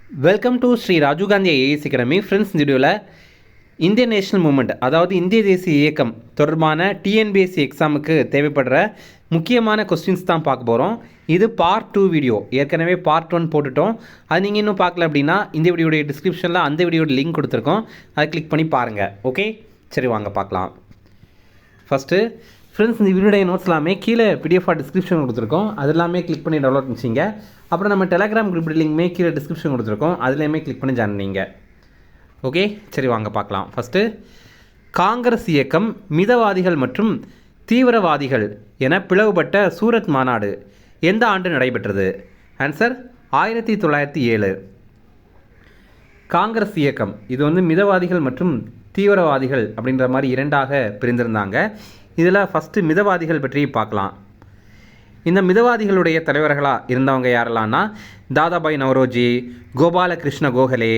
Welcome to Shri Rajiv Gandhi IAS academy. Friends, இந்த வீடியோவில் Indian national movement, அதாவது இந்திய தேசிய இயக்கம் தொடர்பான டிஎன்பிஎஸ்சி எக்ஸாமுக்கு தேவைப்படுற முக்கியமான கொஸ்டின்ஸ் தான் பார்க்க போகிறோம். இது பார்ட் 2 வீடியோ. ஏற்கனவே பார்ட் 1 போட்டுட்டோம். அது நீங்கள் இன்னும் பார்க்கல அப்படின்னா இந்த வீடியோடைய டிஸ்கிரிப்ஷனில் அந்த வீடியோட லிங்க் கொடுத்துருக்கோம், அதை கிளிக் பண்ணி பாருங்கள். ஓகே, சரி வாங்க பார்க்கலாம். ஃபஸ்ட்டு ஃப்ரெண்ட்ஸ், இந்த வீடியோடைய நோட்ஸ் எல்லாமே கீழே பிடிஎஃபாக டிஸ்கிரிப்ஷன் கொடுத்துருக்கோம், அது எல்லாமே கிளிக் பண்ணி டவுன்லோட் பண்ணிச்சிங்க. அப்புறம் நம்ம டெலகிராம் குரூப் லிங்க்மே கீழே டிஸ்கிரிப்ஷன் கொடுத்துருக்கோம், அதுலேயுமே கிளிக் பண்ணி ஜாயின் பண்ணிங்க. ஓகே, சரி வாங்க பார்க்கலாம். ஃபஸ்ட்டு, காங்கிரஸ் இயக்கம் மிதவாதிகள் மற்றும் தீவிரவாதிகள் என பிளவுபட்ட சூரத் மாநாடு எந்த ஆண்டு நடைபெற்றது? ஆன்சர் 1907. காங்கிரஸ் இயக்கம் இது வந்து மிதவாதிகள் மற்றும் தீவிரவாதிகள் அப்படின்ற மாதிரி இரண்டாக பிரிந்திருந்தாங்க. இதில் ஃபஸ்ட்டு மிதவாதிகள் பற்றி பார்க்கலாம். இந்த மிதவாதிகளுடைய தலைவர்களாக இருந்தவங்க யாரெல்லாம்னா தாதாபாய் நவ்ரோஜி, கோபாலகிருஷ்ண கோகலே,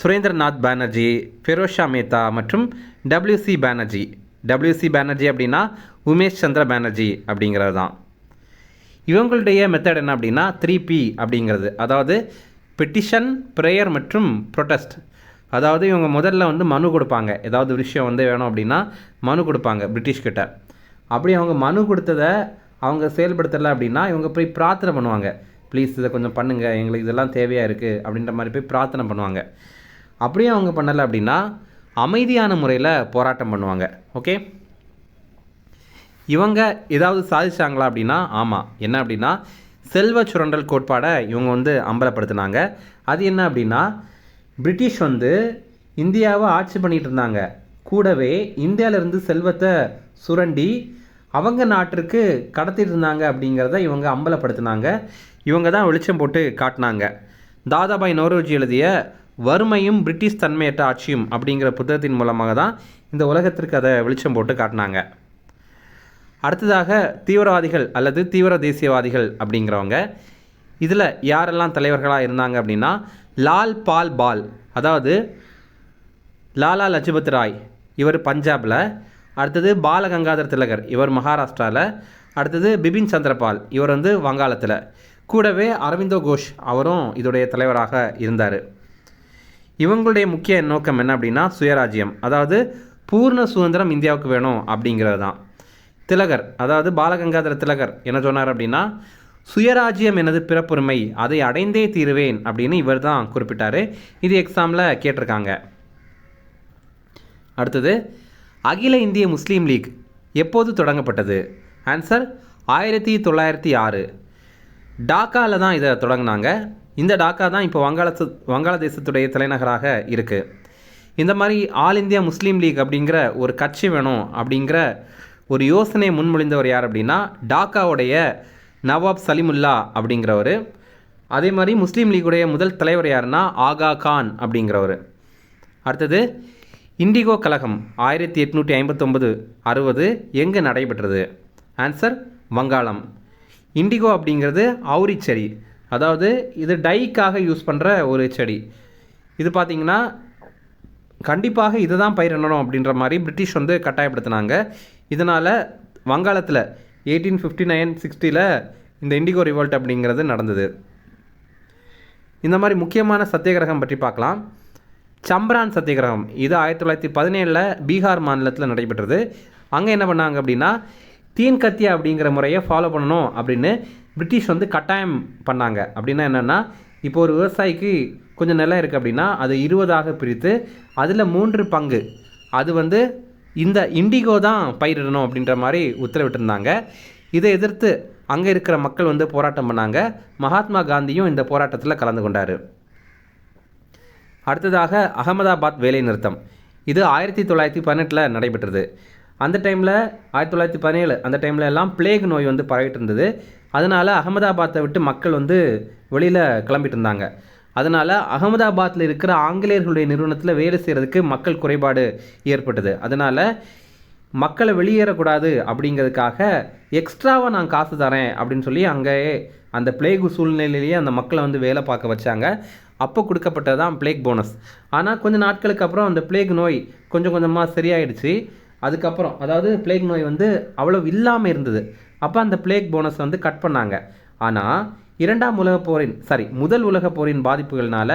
சுரேந்திரநாத் பானர்ஜி, ஃபெரோஷா மேத்தா மற்றும் டபிள்யூசி பானர்ஜி. டபிள்யூசி பானர்ஜி அப்படின்னா உமேஷ் சந்திர பானர்ஜி அப்படிங்கிறது தான். இவங்களுடைய மெத்தட் என்ன அப்படின்னா 3P அப்படிங்கிறது, அதாவது பெட்டிஷன், ப்ரேயர் மற்றும் ப்ரொட்டஸ்ட். அதாவது இவங்க முதல்ல வந்து மனு கொடுப்பாங்க, ஏதாவது விஷயம் வந்து வேணும் அப்படின்னா மனு கொடுப்பாங்க பிரிட்டிஷ்கிட்ட. அப்படி அவங்க மனு கொடுத்ததை அவங்க செயல்படுத்தலை அப்படின்னா இவங்க போய் பிரார்த்தனை பண்ணுவாங்க, ப்ளீஸ் இதை கொஞ்சம் பண்ணுங்கள், எங்களுக்கு இதெல்லாம் தேவையாக இருக்குது அப்படின்ற மாதிரி போய் பிரார்த்தனை பண்ணுவாங்க. அப்படியே அவங்க பண்ணலை அப்படின்னா அமைதியான முறையில் போராட்டம் பண்ணுவாங்க. ஓகே, இவங்க ஏதாவது சாதிச்சாங்களா அப்படின்னா ஆமாம். என்ன அப்படின்னா செல்வ சுரண்டல் கோட்பாடை இவங்க வந்து அம்பலப்படுத்தினாங்க. அது என்ன அப்படின்னா பிரிட்டிஷ் வந்து இந்தியாவை ஆட்சி பண்ணிகிட்டு இருந்தாங்க, கூடவே இந்தியாவிலேருந்து செல்வத்தை சுரண்டி அவங்க நாட்டிற்கு கடத்திட்டு இருந்தாங்க அப்படிங்கிறத இவங்க அம்பலப்படுத்தினாங்க. இவங்க தான் வெளிச்சம் போட்டு காட்டினாங்க. தாதாபாய் நவ்ரோஜி எழுதிய வறுமையும் பிரிட்டிஷ் தன்மையற்ற ஆட்சியும் அப்படிங்கிற புத்தகத்தின் மூலமாக தான் இந்த உலகத்திற்கு அதை வெளிச்சம் போட்டு காட்டினாங்க. அடுத்ததாக தீவிரவாதிகள் அல்லது தீவிர தேசியவாதிகள் அப்படிங்கிறவங்க, இதில் யாரெல்லாம் தலைவர்களாக இருந்தாங்க அப்படின்னா லால் பால் பால், அதாவது லாலா லஜபத் ராய், இவர் பஞ்சாபில். அடுத்தது பாலகங்காதர் திலகர், இவர் மகாராஷ்டிராவில். அடுத்தது பிபின் சந்திரபால், இவர் வந்து வங்காளத்தில். கூடவே அரவிந்தோ கோஷ், அவரும் இதோடைய தலைவராக இருந்தார். இவங்களுடைய முக்கிய நோக்கம் என்ன அப்படின்னா சுயராஜ்யம், அதாவது பூர்ண சுதந்திரம் இந்தியாவுக்கு வேணும் அப்படிங்கிறது தான். திலகர், அதாவது பாலகங்காதர திலகர் என்ன சொன்னார் அப்படின்னா சுயராஜ்யம் எனது பிறப்புரிமை, அதை அடைந்தே தீருவேன் அப்படின்னு இவர் தான் குறிப்பிட்டார். இது எக்ஸாமில் கேட்டிருக்காங்க. அடுத்தது, அகில இந்திய முஸ்லீம் லீக் எப்போது தொடங்கப்பட்டது? ஆன்சர் 1906. டாக்காவில் தான் இதை தொடங்கினாங்க. இந்த டாக்கா தான் இப்போ வங்காளதேசத்துடைய தலைநகராக இருக்குது. இந்த மாதிரி ஆல் இந்தியா முஸ்லீம் லீக் அப்படிங்கிற ஒரு கட்சி வேணும் அப்படிங்கிற ஒரு யோசனை முன்மொழிந்தவர் யார் அப்படின்னா டாக்காவுடைய நவாப் சலிமுல்லா அப்படிங்கிறவர். அதே மாதிரி முஸ்லீம் லீக்குடைய முதல் தலைவர் யாருன்னா ஆகா கான் அப்படிங்கிறவர். அடுத்தது, இண்டிகோ கழகம் 1859-60 எங்கே நடைபெற்றது? ஆன்சர் வங்காளம். இண்டிகோ அப்படிங்கிறது அவுரி செடி, அதாவது இது டைக்காக யூஸ் பண்ணுற ஒரு செடி. இது பார்த்திங்கன்னா கண்டிப்பாக இதை தான் பயிரிடணும் அப்படின்ற மாதிரி பிரிட்டிஷ் வந்து கட்டாயப்படுத்தினாங்க. இதனால் வங்காளத்தில் 1859-60 இந்த இண்டிகோ ரிவோல்ட் அப்படிங்கிறது நடந்தது. இந்த மாதிரி முக்கியமான சத்தியாகிரகம் பற்றி பார்க்கலாம். சம்பரான் சத்தியாகிரகம் இது 1917 பீகார் மாநிலத்தில் நடைபெற்றது. அங்கே என்ன பண்ணாங்க அப்படின்னா தீன் கத்தியா அப்படிங்கிற முறையை ஃபாலோ பண்ணணும் அப்படின்னு பிரிட்டிஷ் வந்து கட்டாயம் பண்ணாங்க. அப்படின்னா என்னென்னா, இப்போ ஒரு விவசாயிக்கு கொஞ்சம் நிலம் இருக்குது அப்படின்னா அது 20ஆக பிரித்து அதில் 3 பங்கு அது வந்து இந்த இண்டிகோ தான் பயிரிடணும் அப்படின்ற மாதிரி உத்தரவிட்டிருந்தாங்க. இதை எதிர்த்து அங்கே இருக்கிற மக்கள் வந்து போராட்டம் பண்ணாங்க. மகாத்மா காந்தியும் இந்த போராட்டத்தில் கலந்து கொண்டார். அடுத்ததாக அகமதாபாத் வேலை நிறுத்தம், இது 1918 நடைபெற்றது. அந்த டைமில் 1917 அந்த டைமில் எல்லாம் பிளேக் நோய் வந்து பரவிட்டு இருந்தது. அதனால் அகமதாபாத்தை விட்டு மக்கள் வந்து வெளியில் கிளம்பிட்டு இருந்தாங்க. அதனால் அகமதாபாத்தில் இருக்கிற ஆங்கிலேயர்களுடைய நிறுவனத்தில் வேலை செய்கிறதுக்கு மக்கள் குறைபாடு ஏற்பட்டது. அதனால் மக்களை வெளியேறக்கூடாது அப்படிங்கிறதுக்காக எக்ஸ்ட்ராவாக நான் காசு தரேன் அப்படின்னு சொல்லி அங்கேயே அந்த பிளேக் சூழ்நிலையிலேயே அந்த மக்களை வந்து வேலை பார்க்க வச்சாங்க. அப்போ கொடுக்கப்பட்டது தான் பிளேக் போனஸ். ஆனால் கொஞ்சம் நாட்களுக்கு அப்புறம் அந்த பிளேக் நோய் கொஞ்சம் கொஞ்சமாக சரியாயிடுச்சு. அதுக்கப்புறம் அதாவது பிளேக் நோய் வந்து அவ்வளோ இல்லாமல் இருந்தது. அப்போ அந்த பிளேக் போனஸ் வந்து கட் பண்ணாங்க. ஆனால் முதல் உலகப் போரின் பாதிப்புகள்னால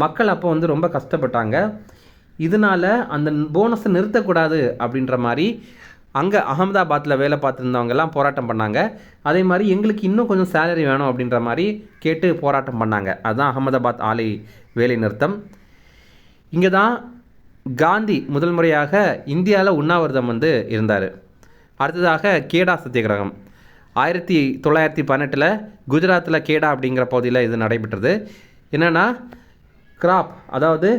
மக்கள் அப்போ வந்து ரொம்ப கஷ்டப்பட்டாங்க. இதனால் அந்த போனஸை நிறுத்தக்கூடாது அப்படின்ற மாதிரி அங்கே அகமதாபாத்தில் வேலை பார்த்துருந்தவங்கெல்லாம் போராட்டம் பண்ணாங்க. அதே மாதிரி எங்களுக்கு இன்னும் கொஞ்சம் சேலரி வேணும் அப்படின்ற மாதிரி கேட்டு போராட்டம் பண்ணாங்க. அதுதான் அகமதாபாத் ஆலை வேலை நிறுத்தம். இங்கே தான் காந்தி முதல் முறையாக இந்தியாவில் உண்ணாவிரதம் வந்து இருந்தார். அடுத்ததாக கேடா சத்தியாகிரகம் 1918 குஜராத்தில் கேடா அப்படிங்கிற பகுதியில் இது நடைபெற்றது. என்னென்னா அதாவது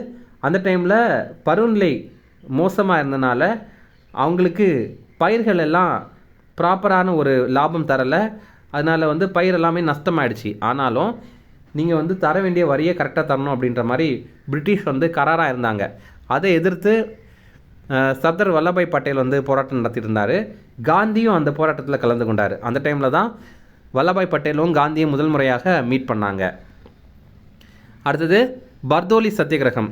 அந்த டைமில் பருவநிலை மோசமாக இருந்தனால அவங்களுக்கு பயிர்கள் எல்லாம் ப்ராப்பரான ஒரு லாபம் தரலை. அதனால் வந்து பயிர் எல்லாமே நஷ்டமாயிடுச்சு. ஆனாலும் நீங்கள் வந்து தர வேண்டிய வரியை கரெக்டாக தரணும் அப்படின்ற மாதிரி பிரிட்டிஷ் வந்து கராராக இருந்தாங்க. அதை எதிர்த்து சர்தார் வல்லபாய் பட்டேல் வந்து போராட்டம் நடத்திட்டு இருந்தார். காந்தியும் அந்த போராட்டத்தில் கலந்து கொண்டார். அந்த டைமில் தான் வல்லபாய் பட்டேலும் காந்தியும் முதல் முறையாக மீட் பண்ணாங்க. அடுத்தது பர்தோலி சத்தியாகிரகம்.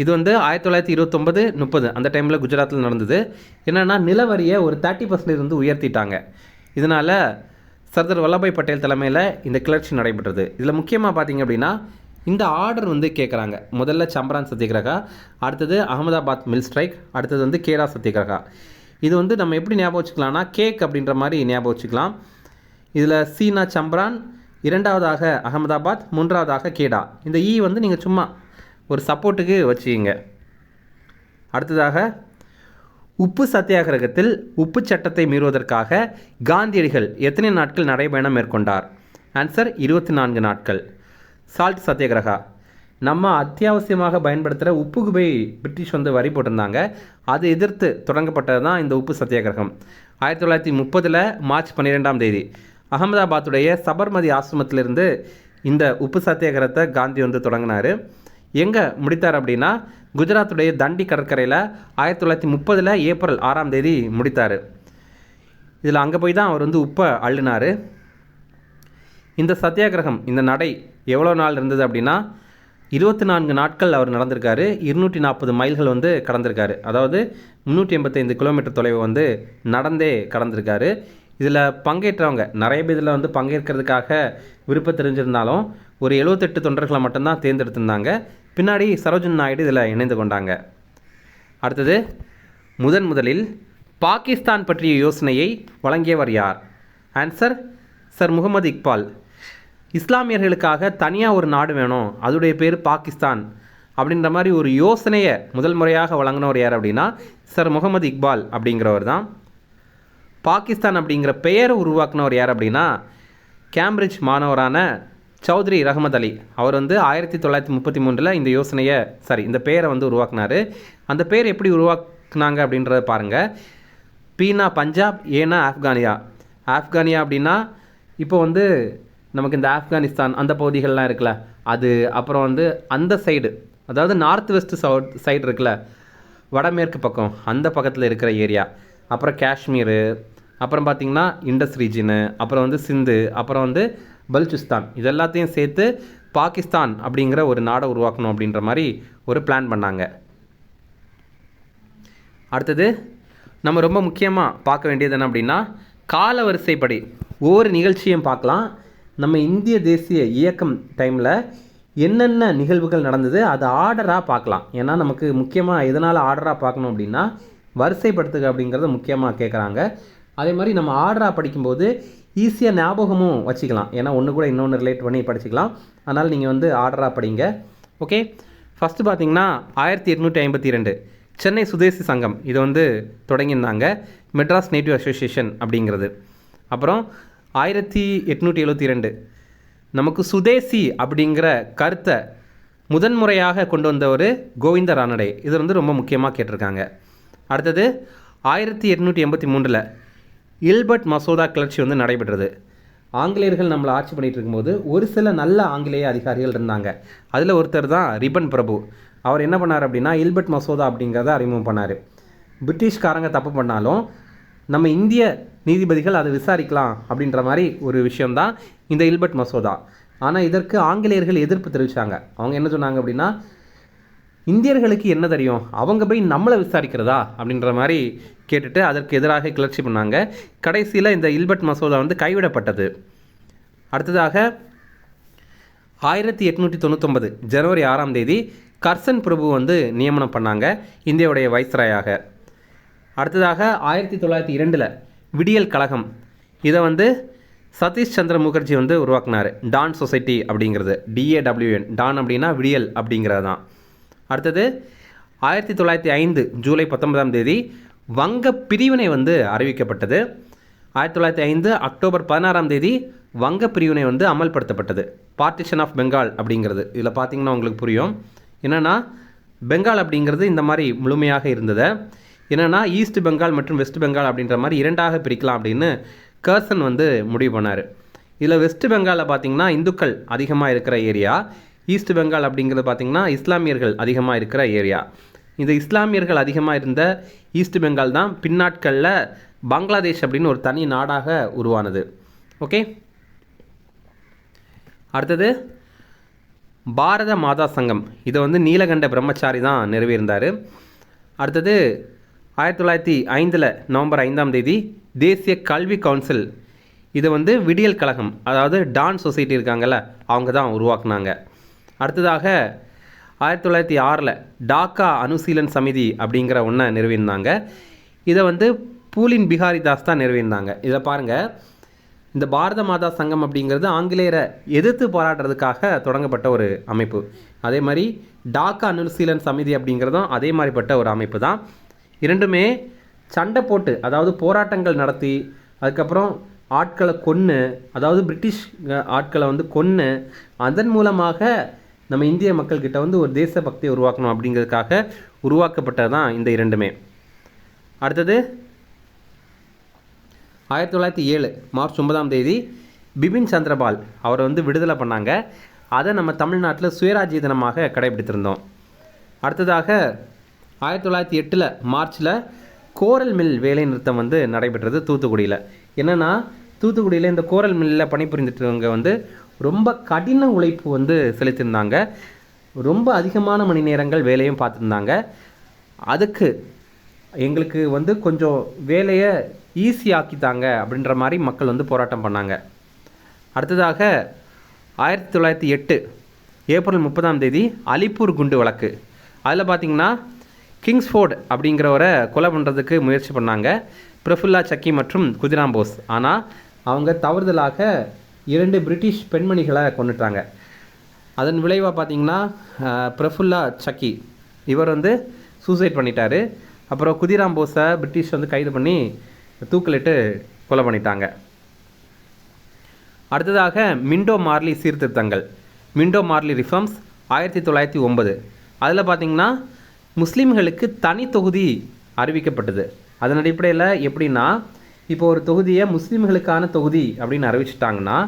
இது வந்து 1929-30 அந்த டைமில் குஜராத்தில் நடந்தது. என்னென்னா நிலவரியை ஒரு 30% இருந்து உயர்த்திட்டாங்க. இதனால் சர்தார் வல்லபாய் பட்டேல் தலைமையில் இந்த கிளர்ச்சி நடைபெற்றது. இதில் முக்கியமாக பார்த்திங்க அப்படின்னா இந்த ஆர்டர் வந்து கேட்குறாங்க. முதல்ல சம்பரான் சத்தியாகிரகா, அடுத்தது அகமதாபாத் மில் ஸ்ட்ரைக், அடுத்தது வந்து கேடா சத்தியாகிரகா. இது வந்து நம்ம எப்படி ஞாபகம் வச்சுக்கலாம்னா கேக் அப்படின்ற மாதிரி ஞாபகம் வச்சுக்கலாம். இதில் சீனா சம்பரான், இரண்டாவதாக அகமதாபாத், மூன்றாவதாக கேடா. இந்த வந்து நீங்கள் சும்மா ஒரு சப்போர்ட்டுக்கு வச்சுக்கிங்க. அடுத்ததாக உப்பு சத்தியாகிரகத்தில் உப்பு சட்டத்தை மீறுவதற்காக காந்தியடிகள் எத்தனை நாட்கள் நடைபயணம் மேற்கொண்டார்? ஆன்சர் 24 நாட்கள். சால்ட் சத்தியாகிரகா. நம்ம அத்தியாவசியமாக பயன்படுத்துகிற உப்புக்கு போய் பிரிட்டிஷ் வந்து வரி போட்டிருந்தாங்க. அதை எதிர்த்து தொடங்கப்பட்டது தான் இந்த உப்பு சத்தியாகிரகம். 1930 மார்ச் 12 அகமதாபாத்துடைய சபர்மதி ஆசிரமத்திலிருந்து இந்த உப்பு சத்தியாகிரகத்தை காந்தி வந்து தொடங்கினார். எங்கே முடித்தார் அப்படின்னா குஜராத்துடைய தண்டி கடற்கரையில் 1930 ஏப்ரல் 6 முடித்தார். இதில் அங்கே போய் தான் அவர் வந்து உப்பை அள்ளினார். இந்த சத்தியாகிரகம், இந்த நடை எவ்வளோ நாள் இருந்தது அப்படின்னா 24 நாட்கள் அவர் நடந்திருக்காரு. 240 மைல்கள் வந்து கடந்திருக்காரு. அதாவது 385 கிலோமீட்டர் தொலைவை வந்து நடந்தே கடந்திருக்காரு. இதில் பங்கேற்றவங்க நிறைய பேர் இதில் வந்து பங்கேற்கிறதுக்காக விருப்பம் தெரிஞ்சிருந்தாலும் ஒரு 78 தொண்டர்களை மட்டும்தான் தேர்ந்தெடுத்திருந்தாங்க. பின்னாடி சரோஜன் நாயுடு இதில் இணைந்து கொண்டாங்க. அடுத்தது முதலில் பாகிஸ்தான் பற்றிய யோசனையை வழங்கியவர் யார்? Answer sir Muhammad Iqbal. இஸ்லாமியர்களுக்காக தனியாக ஒரு நாடு வேணும், அதோடைய பேர் பாகிஸ்தான் அப்படின்ற மாதிரி ஒரு யோசனையை முதல் முறையாக வழங்கினவர் யார் அப்படின்னா சர் முகமது இக்பால் அப்படிங்கிறவர் தான். பாகிஸ்தான் அப்படிங்கிற பெயரை உருவாக்குனவர் யார் அப்படின்னா கேம்பிரிட்ஜ் மாணவரான சௌத்ரி ரஹமத் அலி. அவர் வந்து 1933 இந்த பெயரை வந்து உருவாக்குனார். அந்த பெயர் எப்படி உருவாக்குனாங்க அப்படின்றத பாருங்கள். பீனா பஞ்சாப், ஏனா ஆப்கானியா அப்படின்னா இப்போ வந்து நமக்கு இந்த ஆப்கானிஸ்தான் அந்த பகுதிகள்லாம் இருக்குல்ல அது, அப்புறம் வந்து அந்த சைடு, அதாவது நார்த் வெஸ்ட் சைடு இருக்குல்ல வடமேற்கு பக்கம், அந்த பக்கத்தில் இருக்கிற ஏரியா, அப்புறம் காஷ்மீரு, அப்புறம் பார்த்திங்கன்னா இண்டஸ் ரீஜனு, அப்புறம் வந்து சிந்து, அப்புறம் வந்து பலுச்சிஸ்தான், இது எல்லாத்தையும் சேர்த்து பாகிஸ்தான் அப்படிங்கிற ஒரு நாடை உருவாக்கணும் அப்படின்ற மாதிரி ஒரு பிளான் பண்ணாங்க. அடுத்தது நம்ம ரொம்ப முக்கியமாக பார்க்க வேண்டியது என்ன அப்படின்னா கால வரிசைப்படி ஒவ்வொரு நிகழ்ச்சியும் பார்க்கலாம். நம்ம இந்திய தேசிய இயக்கம் டைமில் என்னென்ன நிகழ்வுகள் நடந்தது அதை ஆர்டராக பார்க்கலாம். ஏன்னா நமக்கு முக்கியமாக எதனால் ஆர்டராக பார்க்கணும் அப்படின்னா வரிசைப்படுத்துக அப்படிங்கிறத முக்கியமாக கேட்குறாங்க. அதே மாதிரி நம்ம ஆர்டராக படிக்கும்போது ஈஸியாக ஞாபகமும் வச்சுக்கலாம். ஏன்னா ஒன்று கூட இன்னொன்று ரிலேட் பண்ணி படிச்சுக்கலாம். அதனால் நீங்கள் வந்து ஆர்டராக படிங்க. ஓகே, ஃபஸ்ட்டு பார்த்தீங்கன்னா 1852 சென்னை சுதேசி சங்கம் இதை வந்து தொடங்கியிருந்தாங்க. மெட்ராஸ் நேட்டிவ் அசோசியேஷன் அப்படிங்கிறது. அப்புறம் 1872 நமக்கு சுதேசி அப்படிங்கிற கருத்தை முதன்முறையாக கொண்டு வந்தவர் கோவிந்த ரானடே. இது வந்து ரொம்ப முக்கியமாக கேட்டிருக்காங்க. அடுத்தது 1883 இல்பர்ட் மசோதா கிளர்ச்சி வந்து நடைபெற்றது. ஆங்கிலேயர்கள் நம்மளை ஆட்சி பண்ணிகிட்டு இருக்கும்போது ஒரு சில நல்ல ஆங்கிலேய அதிகாரிகள் இருந்தாங்க. அதில் ஒருத்தர் தான் ரிப்பன் பிரபு. அவர் என்ன பண்ணார் அப்படின்னா இல்பர்ட் மசோதா அப்படிங்கிறத அறிமுகம் பண்ணார். பிரிட்டிஷ்காரங்க தப்பு பண்ணாலும் நம்ம இந்திய நீதிபதிகள் அதை விசாரிக்கலாம் அப்படின்ற மாதிரி ஒரு விஷயம்தான் இந்த இல்பர்ட் மசோதா. ஆனால் இதற்கு ஆங்கிலேயர்கள் எதிர்ப்பு தெரிவித்தாங்க. அவங்க என்ன சொன்னாங்க அப்படின்னா இந்தியர்களுக்கு என்ன தெரியும், அவங்க போய் நம்மளை விசாரிக்கிறதா அப்படின்ற மாதிரி கேட்டுட்டு அதற்கு எதிராக கிளர்ச்சி பண்ணாங்க. கடைசியில் இந்த இல்பர்ட் மசோதா வந்து கைவிடப்பட்டது. அடுத்ததாக 1899 ஜனவரி 6ஆம் தேதி கர்சன் பிரபு வந்து நியமனம் பண்ணாங்க இந்தியாவுடைய வைஸ்ராயாக. அடுத்ததாக 1902 விடியல் கழகம், இதை வந்து சதீஷ் சந்திர முகர்ஜி வந்து உருவாக்குனார். டான் சொசைட்டி அப்படிங்கிறது, DAWN, டான் அப்படின்னா விடியல் அப்படிங்கிறது தான். அடுத்தது 1905 ஜூலை 19ஆம் தேதி வங்க பிரிவினை வந்து அறிவிக்கப்பட்டது. 1905 அக்டோபர் 16ஆம் தேதி வங்க பிரிவினை வந்து அமல்படுத்தப்பட்டது. பார்ட்டிஷன் ஆஃப் பெங்கால் அப்படிங்கிறது, இதில் பார்த்தீங்கன்னா உங்களுக்கு புரியும். என்னென்னா பெங்கால் அப்படிங்கிறது இந்த மாதிரி முழுமையாக இருந்தது. என்னென்னா ஈஸ்ட் பெங்கால் மற்றும் வெஸ்ட் பெங்கால் அப்படின்ற மாதிரி இரண்டாக பிரிக்கலாம் அப்படின்னு கர்சன் வந்து முடிவு பண்ணார். இதில் வெஸ்ட் பெங்காலில் பார்த்திங்கன்னா இந்துக்கள் அதிகமாக இருக்கிற ஏரியா, ஈஸ்ட் பெங்கால் அப்படிங்கிறது பார்த்திங்கன்னா இஸ்லாமியர்கள் அதிகமாக இருக்கிற ஏரியா. இந்த இஸ்லாமியர்கள் அதிகமாக இருந்த ஈஸ்ட் பெங்கால் தான் பின்னாட்களில் பங்களாதேஷ் அப்படின்னு ஒரு தனி நாடாக உருவானது. ஓகே, அடுத்தது பாரத மாதா சங்கம், இதை வந்து நீலகண்ட பிரம்மச்சாரி தான் நிறுவியிருந்தார். அடுத்தது 1905 நவம்பர் 5ஆம் தேதி தேசிய கல்வி கவுன்சில், இதை வந்து விடியல் கழகம், அதாவது டான் சொசைட்டி இருக்காங்கள்ல, அவங்க தான் உருவாக்குனாங்க. அடுத்ததாக 1906 டாக்கா அனுசீலன் சமிதி அப்படிங்கிற ஒன்றை நிறுவியிருந்தாங்க. இதை வந்து பூலின் பிஹாரி தாஸ் தான் நிறுவியிருந்தாங்க. இதில் பாருங்கள், இந்த பாரத மாதா சங்கம் அப்படிங்கிறது ஆங்கிலேயரை எதிர்த்து போராடுறதுக்காக தொடங்கப்பட்ட ஒரு அமைப்பு. அதே மாதிரி டாக்கா அனுசீலன் சமிதி அப்படிங்கிறதும் அதே மாதிரிப்பட்ட ஒரு அமைப்பு தான். இரண்டுமே சண்டை போட்டு, அதாவது போராட்டங்கள் நடத்தி, அதுக்கப்புறம் ஆட்களை கொன்று, அதாவது பிரிட்டிஷ் ஆட்களை வந்து கொன்று, அதன் மூலமாக நம்ம இந்திய மக்கள்கிட்ட வந்து ஒரு தேசபக்தியை உருவாக்கணும் அப்படிங்கிறதுக்காக உருவாக்கப்பட்டது தான் இந்த இரண்டுமே. அடுத்தது 1907 மார்ச் 9ஆம் தேதி பிபின் சந்திரபால் அவரை வந்து விடுதலை பண்ணாங்க. அதை நம்ம தமிழ்நாட்டில் சுயராஜ்ய தினமாக கடைபிடித்திருந்தோம். அடுத்ததாக 1908 மார்ச்சில் கோரல் மில் வேலை நிறுத்தம் வந்து நடைபெற்றது தூத்துக்குடியில். என்னென்னா தூத்துக்குடியில் இந்த கோரல் மில்லில் பணிபுரிந்துட்டவங்க வந்து ரொம்ப கடின உழைப்பு வந்து செலுத்தியிருந்தாங்க. ரொம்ப அதிகமான மணி நேரங்கள் வேலையும் பார்த்துருந்தாங்க. அதுக்கு எங்களுக்கு வந்து கொஞ்சம் வேலையை ஈஸியாக்கித்தாங்க அப்படின்ற மாதிரி மக்கள் வந்து போராட்டம் பண்ணாங்க. அடுத்ததாக 1908 ஏப்ரல் 30ஆம் தேதி அலிப்பூர் குண்டு வழக்கு, அதில் பார்த்திங்கன்னா கிங்ஸ்ஃபோர்ட் அப்படிங்கிறவரை கொலை பண்ணுறதுக்கு முயற்சி பண்ணாங்க பிரஃபுல்லா சக்கி மற்றும் குதிராம் போஸ். ஆனால் அவங்க தவறுதலாக 2 பிரிட்டிஷ் பெண்மணிகளை கொண்டுட்டாங்க. அதன் விளைவாக பார்த்திங்கன்னா பிரஃபுல்லா சக்கி இவர் வந்து சூசைட் பண்ணிட்டார். அப்புறம் குதிராம் போஸை பிரிட்டிஷ் வந்து கைது பண்ணி தூக்கிலிட்டு கொலை பண்ணிட்டாங்க. அடுத்ததாக மிண்டோ மார்லி சீர்திருத்தங்கள், மிண்டோ மார்லி ரிஃபார்ம்ஸ் 1909. அதில் பார்த்திங்கன்னா முஸ்லீம்களுக்கு தனி தொகுதி அறிவிக்கப்பட்டது. அதன் அடிப்படையில் எப்படின்னா, இப்போ ஒரு தொகுதியை முஸ்லீம்களுக்கான தொகுதி அப்படின்னு அறிவிச்சிட்டாங்கன்னா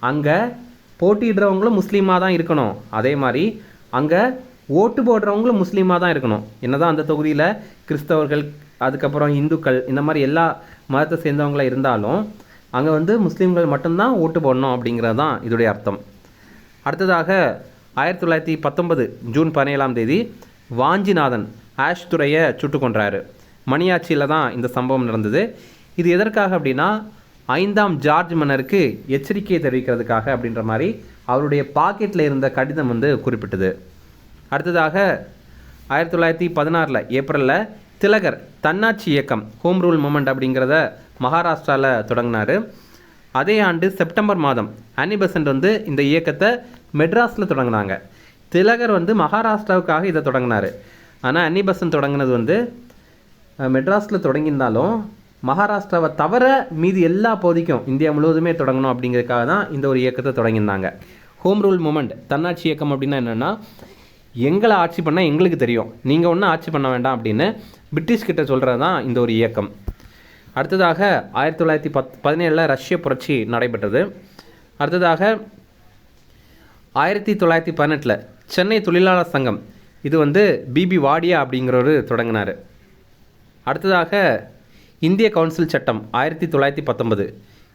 அங்கே போட்டியிடுறவங்களும் முஸ்லீமாக தான் இருக்கணும். அதே மாதிரி அங்கே ஓட்டு போடுறவங்களும் முஸ்லீமாக தான் இருக்கணும். என்னதான் அந்த தொகுதியில் கிறிஸ்தவர்கள், அதுக்கப்புறம் இந்துக்கள், இந்த மாதிரி எல்லா மதத்தை சேர்ந்தவங்களாக இருந்தாலும் அங்கே வந்து முஸ்லீம்கள் மட்டும்தான் ஓட்டு போடணும் அப்படிங்கிறது தான் இதோடைய அர்த்தம். அடுத்ததாக 1919 ஜூன் 17ஆம் தேதி வாஞ்சிநாதன் ஆஷ் துறையை சுட்டு கொன்றாரு. மணியாச்சியில் தான் இந்த சம்பவம் நடந்தது. இது எதற்காக அப்படின்னா 5ஆம் ஜார்ஜ் மன்னருக்கு எச்சரிக்கையை தெரிவிக்கிறதுக்காக அப்படின்ற மாதிரி அவருடைய பாக்கெட்டில் இருந்த கடிதம் வந்து குறிப்பிட்டது. அடுத்ததாக 1916 ஏப்ரலில் திலகர் தன்னாட்சி இயக்கம் ஹோம் ரூல் மூமெண்ட் அப்படிங்கிறத மகாராஷ்டிராவில் தொடங்கினார். அதே ஆண்டு செப்டம்பர் மாதம் அன்னி பெசன்ட் வந்து இந்த இயக்கத்தை மெட்ராஸில் தொடங்கினாங்க. திலகர் வந்து மகாராஷ்டிராவுக்காக இதை தொடங்கினார். ஆனால் அன்னி பெசன்ட் தொடங்கினது வந்து மெட்ராஸில் தொடங்கியிருந்தாலும் மகாராஷ்டிராவை தவிர மீதி எல்லா பகுதிக்கும் இந்தியா முழுவதுமே தொடங்கணும் அப்படிங்கிறதுக்காக தான் இந்த ஒரு இயக்கத்தை தொடங்கியிருந்தாங்க. ஹோம் ரூல் மூமெண்ட் தன்னாட்சி இயக்கம் அப்படின்னா என்னென்னா, எங்களை ஆட்சி பண்ணால் எங்களுக்கு தெரியும், நீங்கள் ஒன்றும் ஆட்சி பண்ண வேண்டாம் அப்படின்னு பிரிட்டிஷ்கிட்ட சொல்கிறது தான் இந்த ஒரு இயக்கம். அடுத்ததாக 1917 ரஷ்ய புரட்சி நடைபெற்றது. அடுத்ததாக 1918 சென்னை தொழிலாளர் சங்கம், இது வந்து பிபி வாடியா அப்படிங்கிறவர் தொடங்கினார். அடுத்ததாக இந்திய கவுன்சில் சட்டம் 1919,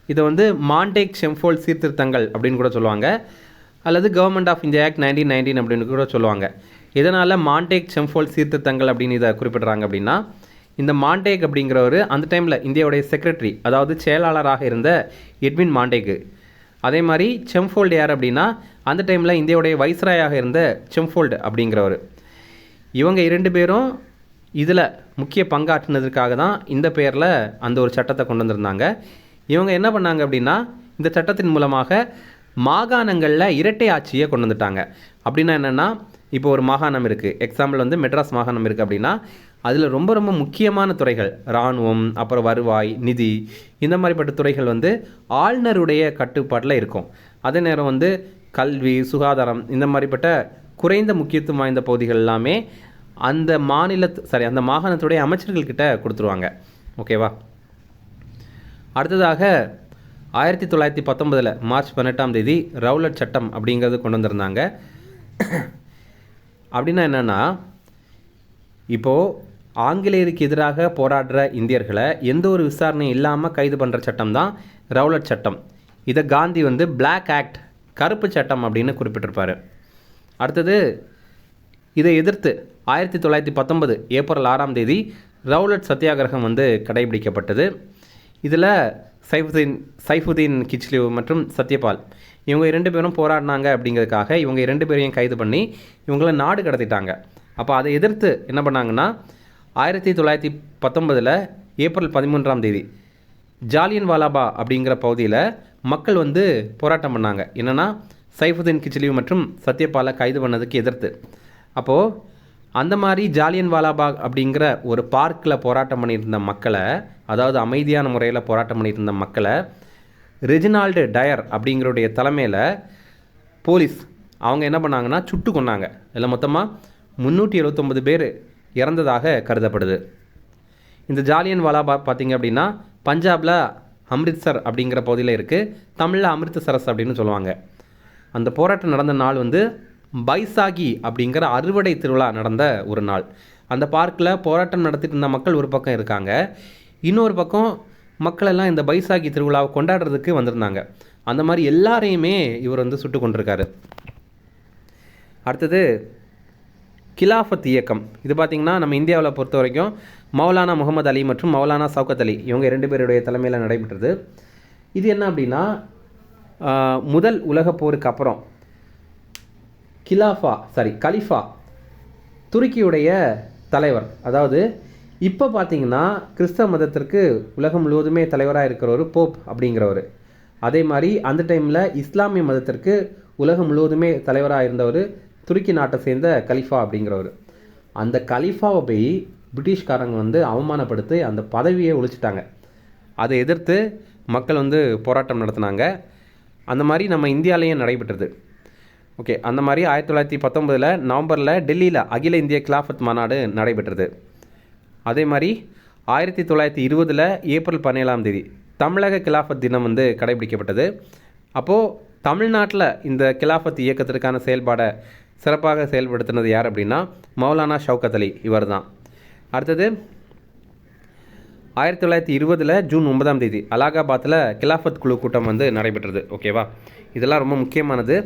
இதை வந்து மாண்டேக் ஷெம்ஃபோல்ட் சீர்திருத்தங்கள் அப்படின்னு கூட சொல்லுவாங்க, அல்லது கவர்மெண்ட் ஆஃப் இந்தியா ஆக்ட் 1919 அப்படின்னு கூட சொல்லுவாங்க. இதனால் மாண்டேக் ஷெம்ஃபோல்ட் சீர்திருத்தங்கள் அப்படின்னு இதை குறிப்பிட்றாங்க அப்படின்னா, இந்த மாண்டேக் அப்படிங்கிறவர் அந்த டைமில் இந்தியாவுடைய செக்ரட்டரி, அதாவது செயலாளராக இருந்த எட்வின் மாண்டேக்கு. அதே மாதிரி ஷெம்ஃபோல்ட் யார் அப்படின்னா அந்த டைமில் இந்தியாவுடைய வைஸ்ராயாக இருந்த செம்ஃபோல்டு அப்படிங்கிறவர். இவங்க 2 பேரும் இதில் முக்கிய பங்காற்றினதுக்காக தான் இந்த பேரில் அந்த ஒரு சட்டத்தை கொண்டு வந்திருந்தாங்க. இவங்க என்ன பண்ணாங்க அப்படின்னா, இந்த சட்டத்தின் மூலமாக மாகாணங்களில் இரட்டை ஆட்சியை கொண்டு வந்துட்டாங்க. அப்படின்னா என்னென்னா, இப்போ ஒரு மாகாணம் இருக்குது, எக்ஸாம்பிள் வந்து மெட்ராஸ் மாகாணம் இருக்குது அப்படின்னா, அதில் ரொம்ப ரொம்ப முக்கியமான துறைகள் இராணுவம், அப்புறம் வருவாய், நிதி, இந்த மாதிரிப்பட்ட துறைகள் வந்து ஆளுநருடைய கட்டுப்பாட்டில் இருக்கும். அதே நேரம் வந்து கல்வி, சுகாதாரம், இந்த மாதிரிப்பட்ட குறைந்த முக்கியத்துவம் வாய்ந்த பகுதிகள் எல்லாமே அந்த அந்த மாகாணத்துடைய அமைச்சர்கள்கிட்ட கொடுத்துருவாங்க. ஓகேவா? அடுத்ததாக 1919 மார்ச் 18ஆம் தேதி ரவுலட் சட்டம் அப்படிங்கிறது கொண்டு வந்திருந்தாங்க. அப்படின்னா என்னென்னா, இப்போது ஆங்கிலேயருக்கு எதிராக போராடுற இந்தியர்களை எந்த ஒரு விசாரணையும் இல்லாமல் கைது பண்ணுற சட்டம் தான் ரவுலட் சட்டம். இதை காந்தி வந்து பிளாக் ஆக்ட், கருப்பு சட்டம் அப்படின்னு குறிப்பிட்டிருப்பார். அடுத்தது இதை எதிர்த்து 1919 ஏப்ரல் 6ஆம் தேதி ரவுலட் சத்தியாகிரகம் வந்து கடைபிடிக்கப்பட்டது. இதில் சைஃபுதீன் கிச்லியூ மற்றும் சத்யபால் இவங்க 2 பேரும் போராடினாங்க. அப்படிங்கிறதுக்காக இவங்க 2 பேரையும் கைது பண்ணி இவங்கள நாடு கடத்திட்டாங்க. அப்போ அதை எதிர்த்து என்ன பண்ணாங்கன்னா, 1919 ஏப்ரல் 13ஆம் தேதி ஜாலியன் வாலாபாக் அப்படிங்கிற பகுதியில் மக்கள் வந்து போராட்டம் பண்ணாங்க. என்னென்னா, சைஃபுதீன் கிச்லியூ மற்றும் சத்யபாலை கைது பண்ணதுக்கு எதிர்த்து. அப்போது அந்த மாதிரி ஜாலியன் வாலாபாக் அப்படிங்கிற ஒரு பார்க்கில் போராட்டம் பண்ணியிருந்த மக்களை, அதாவது அமைதியான முறையில் போராட்டம் பண்ணியிருந்த மக்களை ரெஜினால்டு டயர் அப்படிங்கிறடைய தலைமையில் போலீஸ் அவங்க என்ன பண்ணாங்கன்னா சுட்டு கொண்டாங்க. இதில் மொத்தமாக 379 பேர் இறந்ததாக கருதப்படுது. இந்த ஜாலியன் வாலாபாக் பார்த்திங்க அப்படின்னா பஞ்சாபில் அம்ரித்சர் அப்படிங்கிற பகுதியில் இருக்குது. தமிழில் அமிர்தசரஸ் அப்படின்னு சொல்லுவாங்க. அந்த போராட்டம் நடந்த நாள் வந்து பைசாகி அப்படிங்கிற அறுவடை திருவிழா நடந்த ஒரு நாள். அந்த பார்க்கில் போராட்டம் நடத்திட்டு இருந்த மக்கள் ஒரு பக்கம் இருக்காங்க, இன்னொரு பக்கம் மக்கள் எல்லாம் இந்த பைசாகி திருவிழாவை கொண்டாடுறதுக்கு வந்திருந்தாங்க. அந்த மாதிரி எல்லாரையுமே இவர் வந்து சுட்டு கொண்டிருக்காரு. அடுத்தது கிலாஃபத் இயக்கம். இது பார்த்திங்கன்னா நம்ம இந்தியாவில் பொறுத்த வரைக்கும் மௌலானா முகமது அலி மற்றும் மௌலானா சவுகத் அலி இவங்க 2 பேருடைய தலைமையில் நடைபெற்றது. இது என்ன அப்படின்னா, முதல் உலகப் போருக்கு அப்புறம் கலிஃபா துருக்கியுடைய தலைவர். அதாவது இப்போ பார்த்திங்கன்னா கிறிஸ்தவ மதத்திற்கு உலகம் முழுவதுமே தலைவராக இருக்கிறவர் போப் அப்படிங்கிறவர். அதே மாதிரி அந்த டைமில் இஸ்லாமிய மதத்திற்கு உலகம் முழுவதுமே தலைவராக இருந்தவர் துருக்கி நாட்டை சேர்ந்த கலிஃபா அப்படிங்கிறவர். அந்த கலிஃபாவை போய் பிரிட்டிஷ்காரங்க வந்து அவமானப்படுத்தி அந்த பதவியை ஒழிச்சிட்டாங்க. அதை எதிர்த்து மக்கள் வந்து போராட்டம் நடத்தினாங்க. அந்த மாதிரி நம்ம இந்தியாவிலேயும் நடைபெற்றது. ஓகே, அந்த மாதிரி 1919 நவம்பரில் டெல்லியில் அகில இந்திய கிலாஃபத் மாநாடு நடைபெற்றது. அதே மாதிரி 1920 ஏப்ரல் 17ஆம் தேதி தமிழக கிலாஃபத் தினம் வந்து கடைபிடிக்கப்பட்டது. அப்போது தமிழ்நாட்டில் இந்த கிலாஃபத் இயக்கத்திற்கான செயல்பாடை சிறப்பாக செயல்படுத்தினது யார் அப்படின்னா மௌலானா ஷவுகத் அலி, இவர் தான். அடுத்தது 1920 ஜூன் 9ஆம் தேதி அலகாபாத்தில் கிலாஃபத் குழு கூட்டம் வந்து நடைபெற்றது. ஓகேவா? இதெல்லாம் ரொம்ப முக்கியமானது.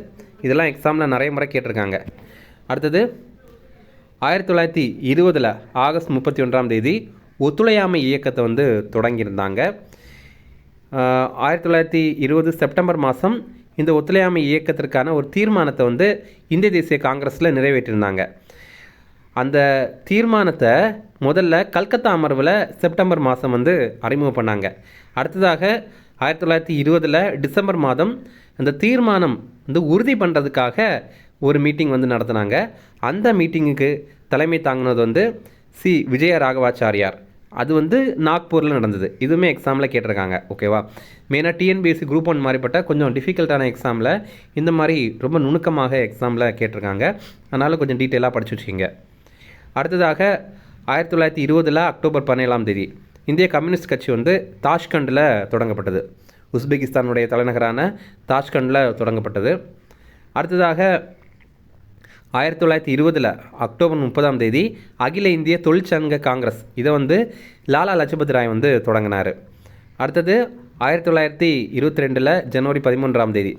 இதெல்லாம் எக்ஸாமில் நிறைய முறை கேட்டிருக்காங்க. அடுத்தது 1920 ஆகஸ்ட் 31ஆம் தேதி ஒத்துழையாமை இயக்கத்தை வந்து தொடங்கியிருந்தாங்க. 1920 செப்டம்பர் மாதம் இந்த ஒத்துழையாமை இயக்கத்திற்கான ஒரு தீர்மானத்தை வந்து இந்திய தேசிய காங்கிரஸில் நிறைவேற்றியிருந்தாங்க. அந்த தீர்மானத்தை முதல்ல கல்கத்தா அமர்வில் செப்டம்பர் மாதம் வந்து அறிமுகம் பண்ணாங்க. அடுத்ததாக 1920 டிசம்பர் மாதம் அந்த தீர்மானம் வந்து உறுதி பண்ணுறதுக்காக ஒரு மீட்டிங் வந்து நடத்தினாங்க. அந்த மீட்டிங்குக்கு தலைமை தாங்கினது வந்து விஜய ராகவாச்சாரியார். அது வந்து நாக்பூரில் நடந்தது. இதுவுமே எக்ஸாமில் கேட்டிருக்காங்க. ஓகேவா? மெயினாக டிஎன்பிஎஸ்சி குரூப் 1 மாதிரிப்பட்ட கொஞ்சம் டிஃபிகல்ட்டான எக்ஸாமில் இந்த மாதிரி ரொம்ப நுணுக்கமாக எக்ஸாமில் கேட்டிருக்காங்க. அதனால் கொஞ்சம் டீட்டெயிலாக படிச்சு வச்சுக்கிங்க. அடுத்ததாக 1920 அக்டோபர் 17ஆம் தேதி இந்திய கம்யூனிஸ்ட் கட்சி வந்து தாஷ்கண்டில் தொடங்கப்பட்டது. உஸ்பெகிஸ்தானுடைய தலைநகரான தாஷ்கண்டில் தொடங்கப்பட்டது. அடுத்ததாக 1920 அக்டோபர் 30ஆம் தேதி அகில இந்திய தொழிற்சங்க காங்கிரஸ், இதை வந்து லாலா லஜபத் ராய் வந்து தொடங்கினார். அடுத்தது 1922 ஜனவரி 13ஆம் தேதி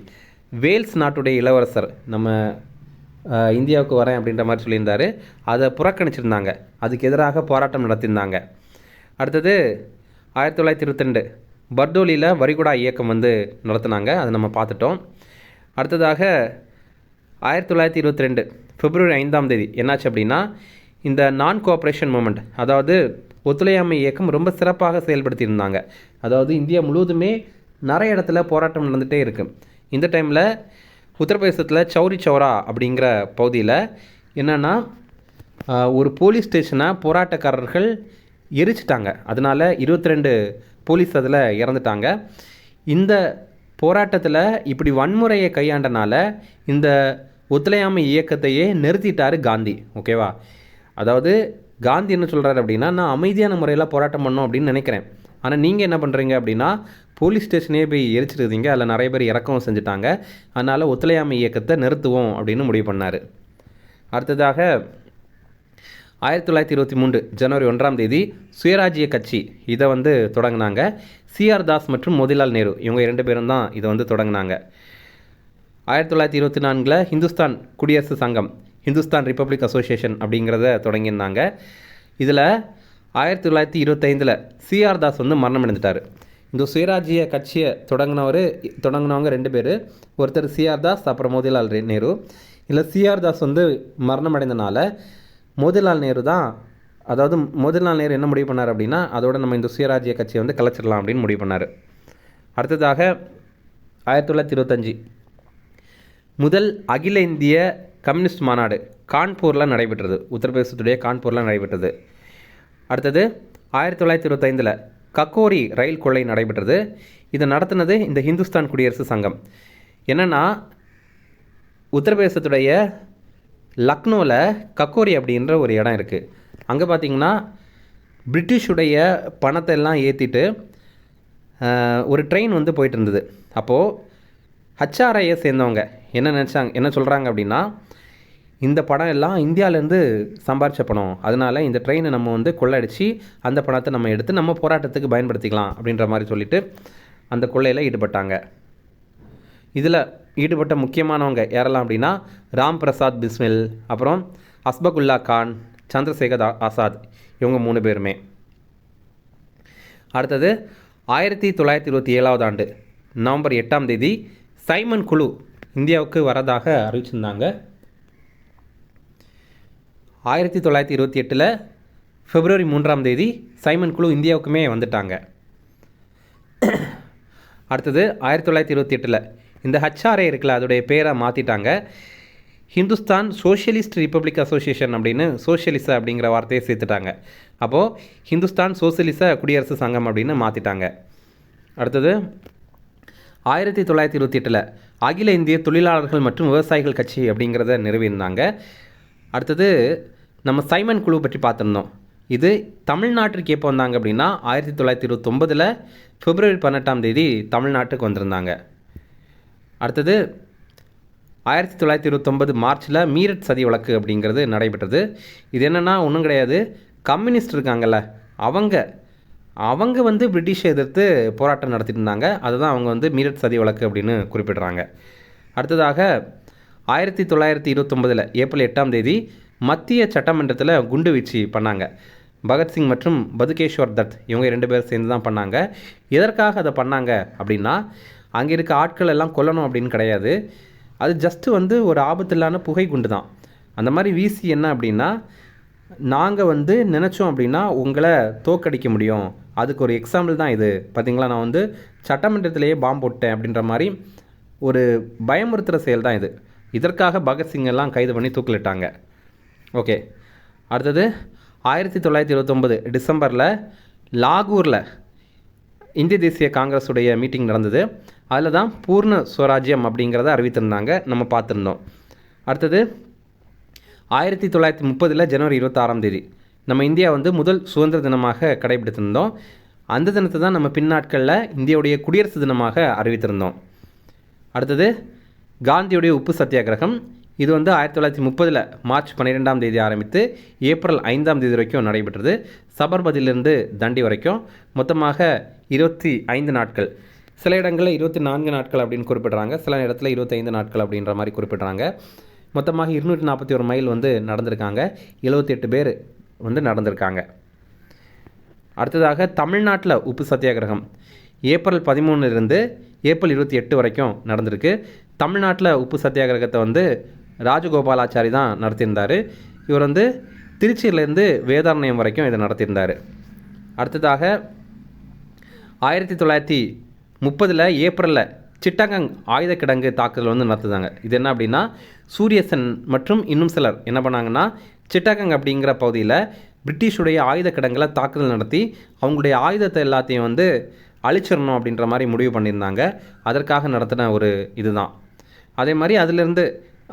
வேல்ஸ் நாட்டுடைய இளவரசர் நம்ம இந்தியாவுக்கு வரேன் அப்படின்ற மாதிரி சொல்லியிருந்தார். அதை புறக்கணிச்சிருந்தாங்க. அதுக்கு எதிராக போராட்டம் நடத்தியிருந்தாங்க. அடுத்தது 1922 பர்டோலியில் வரிகுடா இயக்கம் வந்து நடத்தினாங்க. அதை நம்ம பார்த்துட்டோம். அடுத்ததாக 1922 பிப்ரவரி 5ஆம் தேதி என்னாச்சு அப்படின்னா, இந்த நான் கோஆப்ரேஷன் மூமெண்ட், அதாவது ஒத்துழையாமை இயக்கம் ரொம்ப சிறப்பாக செயல்படுத்தியிருந்தாங்க. அதாவது இந்தியா முழுவதுமே நிறைய இடத்துல போராட்டம் நடந்துகிட்டே இருக்குது. இந்த டைமில் உத்தரப்பிரதேசத்தில் சௌரி சௌரா அப்படிங்கிற பகுதியில் என்னென்னா, ஒரு போலீஸ் ஸ்டேஷனை போராட்டக்காரர்கள் எரிச்சிட்டாங்க. அதனால் 22 போலீஸ் அதில் இறந்துட்டாங்க. இந்த போராட்டத்தில் இப்படி வன்முறையை கையாண்டனால இந்த ஒத்துழையாமை இயக்கத்தையே நிறுத்திட்டார் காந்தி. ஓகேவா? அதாவது காந்தி என்ன சொல்கிறாரு அப்படின்னா, நான் அமைதியான முறையில் போராட்டம் பண்ணோம் அப்படின்னு நினைக்கிறேன், ஆனால் நீங்கள் என்ன பண்ணுறீங்க அப்படின்னா போலீஸ் ஸ்டேஷனே போய் எரிச்சிருந்தீங்க, அதில் நிறைய பேர் இறக்கவும் செஞ்சுட்டாங்க, அதனால் ஒத்துழையாமை இயக்கத்தை நிறுத்துவோம் அப்படின்னு முடிவு பண்ணார். அடுத்ததாக 1923 ஜனவரி 1ஆம் தேதி சுயராஜ்ய கட்சி இதை தொடங்கினாங்க. சிஆர் தாஸ் மற்றும் மோதிலால் நேரு இவங்க 2 பேரும் தான் இதை தொடங்கினாங்க. 1924 ஹிந்துஸ்தான் குடியரசு சங்கம், ஹிந்துஸ்தான் ரிப்பப்ளிக் அசோசியேஷன் அப்படிங்கிறத தொடங்கியிருந்தாங்க. இதில் 1925 சிஆர் தாஸ் மரணம் அடைந்துட்டார். இந்த சுயராஜ்ய கட்சியை தொடங்கினவங்க 2 பேர், ஒருத்தர் சிஆர் தாஸ், அப்புறம் மோதிலால் நேரு. இல்லை சிஆர் தாஸ் மரணம் அடைந்தனால மோதிலால் நேரு தான், அதாவது மோதிலால் நேரு என்ன முடிவு பண்ணார் அப்படின்னா, அதோட நம்ம இந்த சுயராஜ்ய கட்சியை கலைச்சிடலாம் அப்படின்னு முடிவு பண்ணார். அடுத்ததாக 1925 முதல் அகில இந்திய கம்யூனிஸ்ட் மாநாடு கான்பூரில் நடைபெற்றது. உத்தரப்பிரதேசத்துடைய கான்பூரில் நடைபெற்றது. அடுத்தது 1925 கக்கோரி ரயில் கொள்ளை நடைபெற்றது. இதை நடத்தினது இந்த ஹிந்துஸ்தான் குடியரசு சங்கம். என்னென்னா, உத்தரப்பிரதேசத்துடைய லக்னோவில் கக்கோரி அப்படின்ற ஒரு இடம் இருக்குது. அங்கே பார்த்திங்கன்னா பிரிட்டிஷுடைய பணத்தை எல்லாம் ஏற்றிட்டு ஒரு ட்ரெயின் போயிட்டு இருந்தது. அப்போது ஹச்ஆர்ஐயை சேர்ந்தவங்க என்ன சொல்கிறாங்க அப்படின்னா, இந்த பணம் எல்லாம் இந்தியாவிலேருந்து சம்பாரித்த பணம், அதனால் இந்த ட்ரெயினை நம்ம கொள்ளடிச்சு அந்த பணத்தை நம்ம எடுத்து நம்ம போராட்டத்துக்கு பயன்படுத்திக்கலாம் அப்படின்ற மாதிரி சொல்லிவிட்டு அந்த கொள்ளையில் ஈடுபட்டாங்க. இதில் ஈடுபட்ட முக்கியமானவங்க யாரெல்லாம் அப்படின்னா, ராம் பிரசாத் பிஸ்மில், அப்புறம் அஸ்பகுல்லா கான், சந்திரசேகர் ஆசாத், இவங்க 3 பேருமே. அடுத்தது 1927 ஆண்டு நவம்பர் 8ஆம் தேதி சைமன் குழு இந்தியாவுக்கு வரதாக அறிவிச்சிருந்தாங்க. 1928 பிப்ரவரி 3ஆம் தேதி சைமன் குழு இந்தியாவுக்குமே வந்துட்டாங்க. அடுத்தது 1928 இந்த ஹச்ஆர்ஐ இருக்குல்ல, அதோடைய பேரை மாற்றிட்டாங்க. ஹிந்துஸ்தான் சோஷியலிஸ்ட் ரிப்பப்ளிக் அசோசியேஷன் அப்படின்னு சோஷியலிச அப்படிங்கிற வார்த்தையை சேர்த்துட்டாங்க. அப்போது ஹிந்துஸ்தான் சோசியலிச குடியரசு சங்கம் அப்படின்னு மாற்றிட்டாங்க. அடுத்தது 1928 அகில இந்திய தொழிலாளர்கள் மற்றும் விவசாயிகள் கட்சி அப்படிங்கிறத நிறுவியிருந்தாங்க. அடுத்தது நம்ம சைமன் குழு பற்றி பார்த்துருந்தோம். இது தமிழ்நாட்டிற்கு எப்போ வந்தாங்க அப்படின்னா 1929 பிப்ரவரி 18ஆம் தேதி தமிழ்நாட்டுக்கு வந்திருந்தாங்க. அடுத்தது 1929 மார்ச்சில் மீரட் சதி வழக்கு அப்படிங்கிறது நடைபெற்றது. இது என்னென்னா ஒன்றும் கிடையாது, கம்யூனிஸ்ட் இருக்காங்கல்ல அவங்க பிரிட்டிஷை எதிர்த்து போராட்டம் நடத்திட்டு இருந்தாங்க. அதுதான் அவங்க மீரட் சதி வழக்கு அப்படின்னு குறிப்பிடுறாங்க. அடுத்ததாக 1929 ஏப்ரல் 8ஆம் தேதி மத்திய சட்டமன்றத்தில் குண்டு வீழ்ச்சி பண்ணாங்க. பகத்சிங் மற்றும் பதுகேஸ்வர் தத் இவங்க 2 பேர் சேர்ந்து தான் பண்ணாங்க. எதற்காக அதை பண்ணாங்க அப்படின்னா, அங்கே இருக்க ஆட்கள் எல்லாம் கொல்லணும் அப்படின்னு கிடையாது, அது ஜஸ்ட்டு ஒரு ஆபத்தில்லான புகை குண்டு தான். அந்த மாதிரி வீசி என்ன அப்படின்னா, நாங்கள் நினச்சோம் அப்படின்னா உங்களை தோக்கடிக்க முடியும், அதுக்கு ஒரு எக்ஸாம்பிள் தான் இது. பார்த்திங்களா, நான் சட்டமன்றத்திலேயே பாம்பு போட்டேன் அப்படின்ற மாதிரி ஒரு பயமுறுத்துகிற செயல் தான் இது. இதற்காக பகத்சிங் எல்லாம் கைது பண்ணி தூக்கிலிட்டாங்க. ஓகே. அடுத்தது 1929 டிசம்பரில் லாகூரில் இந்திய தேசிய காங்கிரஸுடைய மீட்டிங் நடந்தது. அதில் தான் பூர்ண ஸ்வராஜ்யம் அப்படிங்கிறத அறிவித்திருந்தாங்க, நம்ம பார்த்துருந்தோம். அடுத்தது 1930 ஜனவரி 26ஆம் தேதி நம்ம இந்தியா முதல் சுதந்திர தினமாக கடைபிடித்திருந்தோம். அந்த தினத்தை தான் நம்ம பின்னாட்களில் இந்தியாவுடைய குடியரசு தினமாக அறிவித்திருந்தோம். அடுத்தது காந்தியுடைய உப்பு சத்தியாகிரகம். இது 1930 மார்ச் 12ஆம் தேதி ஆரம்பித்து ஏப்ரல் 5ஆம் தேதி வரைக்கும் நடைபெற்றது. சபர்மதியிலிருந்து தண்டி வரைக்கும் மொத்தமாக 25 நாட்கள். சில இடங்களில் 24 நாட்கள் அப்படின்னு குறிப்பிட்றாங்க, சில இடத்துல 25 நாட்கள் அப்படின்ற மாதிரி குறிப்பிட்றாங்க. மொத்தமாக 241 மைல் நடந்திருக்காங்க. 78 பேர் நடந்திருக்காங்க. அடுத்ததாக தமிழ்நாட்டில் உப்பு சத்தியாகிரகம் ஏப்ரல் 13 ஏப்ரல் 28 வரைக்கும் நடந்திருக்கு. தமிழ்நாட்டில் உப்பு சத்தியாகிரகத்தை ராஜகோபாலாச்சாரி தான் நடத்தியிருந்தார். இவர் வந்து திருச்சியிலேருந்து வேதாரண்யம் வரைக்கும் இதை நடத்தியிருந்தார். அடுத்ததாக 1930 ஏப்ரலில் சிட்டகங் ஆயுத கிடங்கு தாக்குதல் வந்து நடத்துதாங்க. இது என்ன அப்படின்னா, சூரியசென் மற்றும் இன்னும் சிலர் என்ன பண்ணாங்கன்னா, சிட்டகங் அப்படிங்கிற பகுதியில் பிரிட்டிஷுடைய ஆயுத கிடங்கில் தாக்குதல் நடத்தி அவங்களுடைய ஆயுதத்தை எல்லாத்தையும் வந்து அழிச்சிடணும் அப்படின்ற மாதிரி முடிவு பண்ணியிருந்தாங்க. அதற்காக நடத்தின ஒரு இதுதான். அதே மாதிரி அதிலிருந்து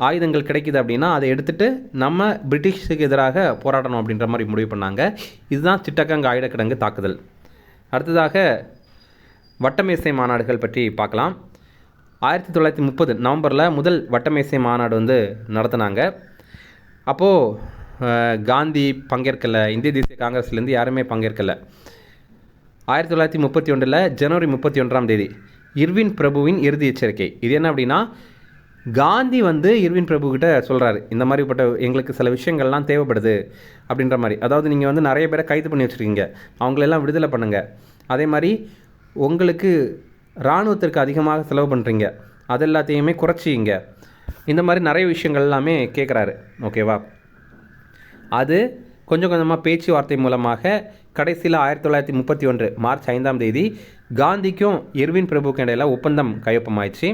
ஆயுதங்கள் கிடைக்குது அப்படின்னா அதை எடுத்துகிட்டு நம்ம பிரிட்டிஷுக்கு எதிராக போராடணும் அப்படின்ற மாதிரி முடிவு பண்ணாங்க. இதுதான் சிட்டகங் ஆயுத கிடங்கு தாக்குதல். அடுத்ததாக வட்டமேசை மாநாடுகள் பற்றி பார்க்கலாம். 1930 நவம்பரில் முதல் வட்டமேசை மாநாடு வந்து நடத்தினாங்க. அப்போது காந்தி பங்கேற்கலை, இந்திய தேசிய காங்கிரஸ்லேருந்து யாருமே பங்கேற்கலை. 1931 ஜனவரி 31 இர்வின் பிரபுவின் இறுதி எச்சரிக்கை. இது என்ன அப்படின்னா, காந்தி வந்து இர்வின் பிரபுக்கிட்ட சொல்கிறாரு, இந்த மாதிரிப்பட்ட எங்களுக்கு சில விஷயங்கள்லாம் தேவைப்படுது அப்படின்ற மாதிரி. அதாவது நீங்கள் வந்து நிறைய பேரை கைது பண்ணி வச்சுருக்கீங்க, அவங்களெல்லாம் விடுதலை பண்ணுங்கள். அதே மாதிரி உங்களுக்கு இராணுவத்திற்கு அதிகமாக செலவு பண்ணுறீங்க, அது எல்லாத்தையுமே குறைச்சிங்க. இந்த மாதிரி நிறைய விஷயங்கள் எல்லாமே கேட்குறாரு. ஓகேவா? அது கொஞ்சம் கொஞ்சமாக பேச்சுவார்த்தை மூலமாக கடைசியில் 1931 மார்ச் 5 காந்திக்கும் இர்வின் பிரபுக்கும் இடையில் ஒப்பந்தம் கையொப்பமாயிடுச்சு.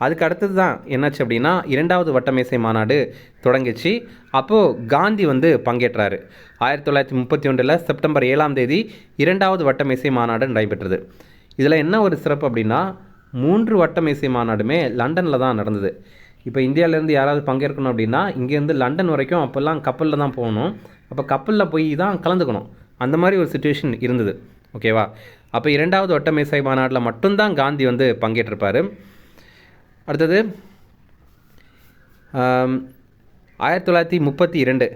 அதுக்கு அடுத்தது தான் என்னாச்சு அப்படின்னா, 2வது வட்டமேசை மாநாடு தொடங்கிச்சு. அப்போது காந்தி வந்து பங்கேற்றார். 1931 செப்டம்பர் 7 2வது வட்டமேசை மாநாடு நடைபெற்றது. இதில் என்ன ஒரு சிறப்பு அப்படின்னா, 3 வட்டமேசை மாநாடுமே லண்டனில் தான் நடந்தது. இப்போ இந்தியாவிலேருந்து யாராவது பங்கேற்கணும் அப்படின்னா இங்கேருந்து லண்டன் வரைக்கும் அப்போல்லாம் கப்பலில் தான் போகணும். அப்போ கப்பலில் போய் தான் கலந்துக்கணும். அந்த மாதிரி ஒரு சுச்சுவேஷன் இருந்தது. ஓகேவா? அப்போ 2வது வட்டமேசை மாநாட்டில் மட்டும்தான் காந்தி வந்து பங்கேற்றிருப்பார். அடுத்தது 1932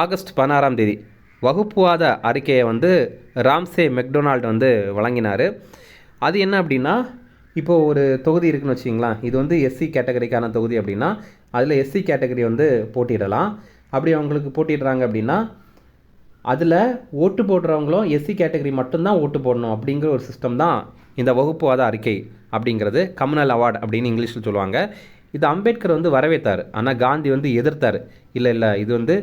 ஆகஸ்ட் 16 வகுப்புவாத அறிக்கையை வந்து ராம்சே மெக்டொனால்டு வந்து வழங்கினார். அது என்ன அப்படின்னா, இப்போது ஒரு தொகுதி இருக்குதுன்னு வச்சிங்களேன், இது வந்து எஸ்சி கேட்டகரிக்கான தொகுதி அப்படின்னா அதில் எஸ்சி கேட்டகரி வந்து போட்டியிடலாம். அப்படி அவங்களுக்கு போட்டிடுறாங்க அப்படின்னா அதில் ஓட்டு போடுறவங்களும் எஸ்சி கேட்டகரி மட்டும்தான் ஓட்டு போடணும் அப்படிங்கிற ஒரு சிஸ்டம் தான் இந்த வகுப்புவாத அறிக்கை அப்படிங்கிறது. கம்யூனல் அவார்டு அப்படின்னு இங்கிலீஷில் சொல்லுவாங்க. இது அம்பேத்கர் வந்து வரவேற்றார். ஆனால் காந்தி வந்து எதிர்த்தார். இல்லை இது வந்து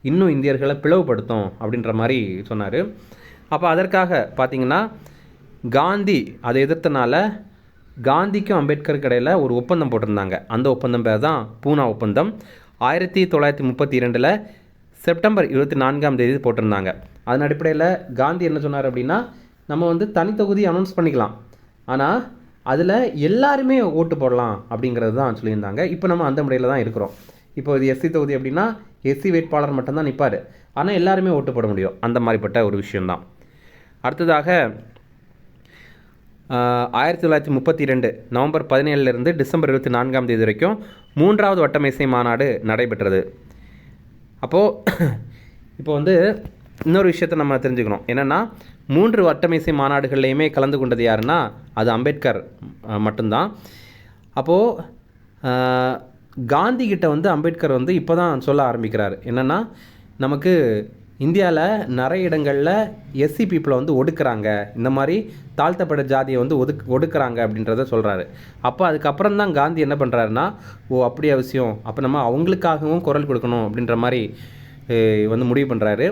இன்னும் இந்தியர்களை பிளவுபடுத்தும் அப்படின்ற மாதிரி சொன்னார். அப்போ அதற்காக பார்த்திங்கன்னா காந்தி அதை எதிர்த்தனால காந்திக்கும் அம்பேத்கருக்கு இடையில் ஒரு ஒப்பந்தம் போட்டிருந்தாங்க. அந்த ஒப்பந்தம் பேர் தான் பூனா ஒப்பந்தம். 1932 செப்டம்பர் 24 போட்டிருந்தாங்க. அதன் அடிப்படையில் காந்தி என்ன சொன்னார் அப்படின்னா, நம்ம வந்து தனித்தொகுதி அனௌன்ஸ் பண்ணிக்கலாம், ஆனால் அதில் எல்லாருமே ஓட்டு போடலாம் அப்படிங்கிறது தான் சொல்லியிருந்தாங்க. இப்போ நம்ம அந்த முறையில் தான் இருக்கிறோம். இப்போ இது எஸ்சி தொகுதி அப்படின்னா எஸ்சி வேட்பாளர் மட்டும்தான் நிற்பார், ஆனால் எல்லாருமே ஓட்டு போட முடியும். அந்த மாதிரிப்பட்ட ஒரு விஷயந்தான். அடுத்ததாக 1932 நவம்பர் 17 டிசம்பர் 24 வரைக்கும் 3வது வட்டமேசை மாநாடு நடைபெற்றது. அப்போது இப்போ வந்து இன்னொரு விஷயத்தை நம்ம தெரிஞ்சுக்கணும். என்னென்னா, 3 வட்டமேசை மாநாடுகள்லையுமே கலந்து கொண்டது யாருன்னா அது அம்பேத்கர் மட்டும்தான். அப்போது காந்திகிட்ட வந்து அம்பேத்கர் வந்து இப்போ தான் சொல்ல ஆரம்பிக்கிறார். என்னென்னா, நமக்கு இந்தியாவில் நிறைய இடங்களில் எஸ்சி பீப்புளை வந்து ஒடுக்குறாங்க, இந்த மாதிரி தாழ்த்தப்பட்ட ஜாதியை வந்து ஒடுக்குறாங்க அப்படின்றத சொல்கிறாரு. அப்போ அதுக்கப்புறம் தான் காந்தி என்ன பண்ணுறாருன்னா, அப்படி அவசியம், அப்போ நம்ம அவங்களுக்காகவும் குரல் கொடுக்கணும் அப்படின்ற மாதிரி வந்து முடிவு பண்ணுறாரு.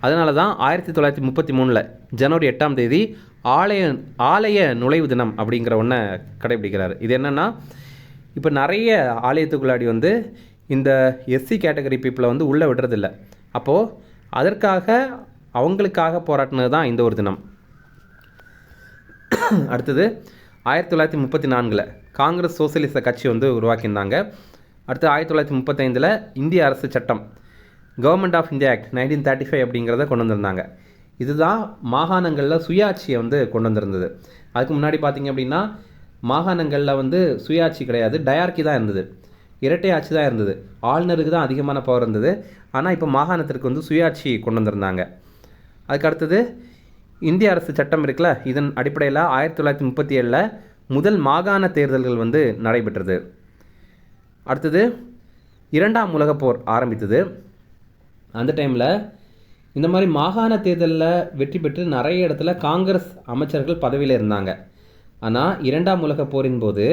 அதனால தான் 1933 ஜனவரி 8 ஆலய நுழைவு தினம் அப்படிங்கிற ஒன்றை கடைபிடிக்கிறார். இது என்னென்னா, இப்போ நிறைய ஆலயத்துக்குள்ளாடி வந்து இந்த எஸ்சி கேட்டகரி பீப்புளை வந்து உள்ளே விடுறதில்ல. அப்போது அதற்காக அவங்களுக்காக போராட்டினது தான் இந்த ஒரு தினம். அடுத்தது 1934 காங்கிரஸ் சோசியலிச கட்சி வந்து உருவாக்கியிருந்தாங்க. அடுத்து 1935 இந்திய அரசு சட்டம் கவர்மெண்ட் ஆஃப் இந்தியா ஆக்ட் 1935 அப்படிங்கிறத கொண்டு வந்திருந்தாங்க. இதுதான் மாகாணங்களில் சுயாட்சியை வந்து கொண்டு வந்திருந்தது. அதுக்கு முன்னாடி பார்த்திங்க அப்படின்னா மாகாணங்களில் வந்து சுயாட்சி கிடையாது, டயார்கி தான் இருந்தது, இரட்டை ஆட்சி தான் இருந்தது. ஆளுநருக்கு தான் அதிகமான பவர் இருந்தது. ஆனால் இப்போ மாகாணத்திற்கு வந்து சுயாட்சி கொண்டு வந்திருந்தாங்க. அதுக்கு அடுத்தது இந்திய அரசு சட்டம் இருக்குல்ல, இதன் அடிப்படையில் 1937 முதல் மாகாண தேர்தல்கள் வந்து நடைபெற்றது. அடுத்தது 2ஆம் உலகப் போர் ஆரம்பித்தது. அந்த டைமில் இந்த மாதிரி மாகாண தேர்தலில் வெற்றி பெற்று நிறைய இடத்துல காங்கிரஸ் அமைச்சர்கள் பதவியில் இருந்தாங்க. ஆனால் 2ஆம் உலகப் போரின் போது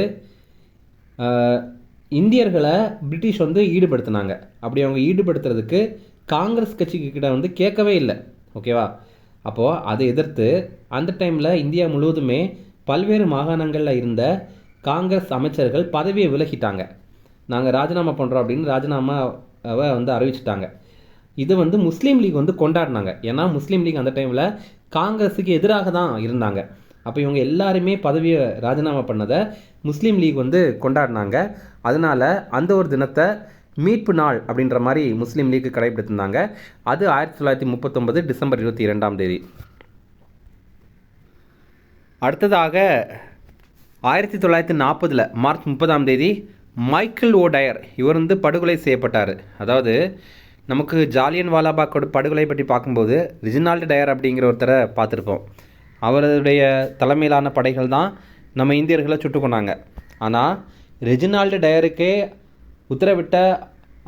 இந்தியர்களை பிரிட்டிஷ் வந்து ஈடுபடுத்தினாங்க. அப்படி அவங்க ஈடுபடுத்துறதுக்கு காங்கிரஸ் கட்சிக்கிட்ட வந்து கேட்கவே இல்லை. ஓகேவா? அப்போது அதை எதிர்த்து அந்த டைமில் இந்தியா முழுவதுமே பல்வேறு மாகாணங்களில் இருந்த காங்கிரஸ் அமைச்சர்கள் பதவியை விலகிட்டாங்க. நாங்கள் ராஜினாமா பண்ணுறோம் அப்படின்னு ராஜினாமாவை வந்து அறிவிச்சிட்டாங்க. இது வந்து முஸ்லீம் லீக் வந்து கொண்டாடினாங்க. ஏன்னா முஸ்லீம் லீக் அந்த டைமில் காங்கிரஸுக்கு எதிராக தான் இருந்தாங்க. அப்போ இவங்க எல்லாருமே பதவியை ராஜினாமா பண்ணதை முஸ்லீம் லீக் வந்து கொண்டாடினாங்க. அதனால் அந்த ஒரு தினத்தை மீட்பு நாள் அப்படின்ற மாதிரி முஸ்லீம் லீக் கடைபிடித்திருந்தாங்க. அது 1939 டிசம்பர் 22 அடுத்ததாக 1940 மார்ச் 30 மைக்கேல் ஓடயர் இவர் வந்து படுகொலை செய்யப்பட்டார். அதாவது நமக்கு ஜாலியன் வாலாபாக் படுகொலை பற்றி பார்க்கும்போது ரெஜினால்டு டயர் அப்படிங்கிற ஒருத்தரை பார்த்துருப்போம். அவருடைய தலைமையிலான படைகள் தான் நம்ம இந்தியர்களை சுட்டு கொண்டாங்க. ஆனால் ரெஜினால்டு டயருக்கே உத்தரவிட்ட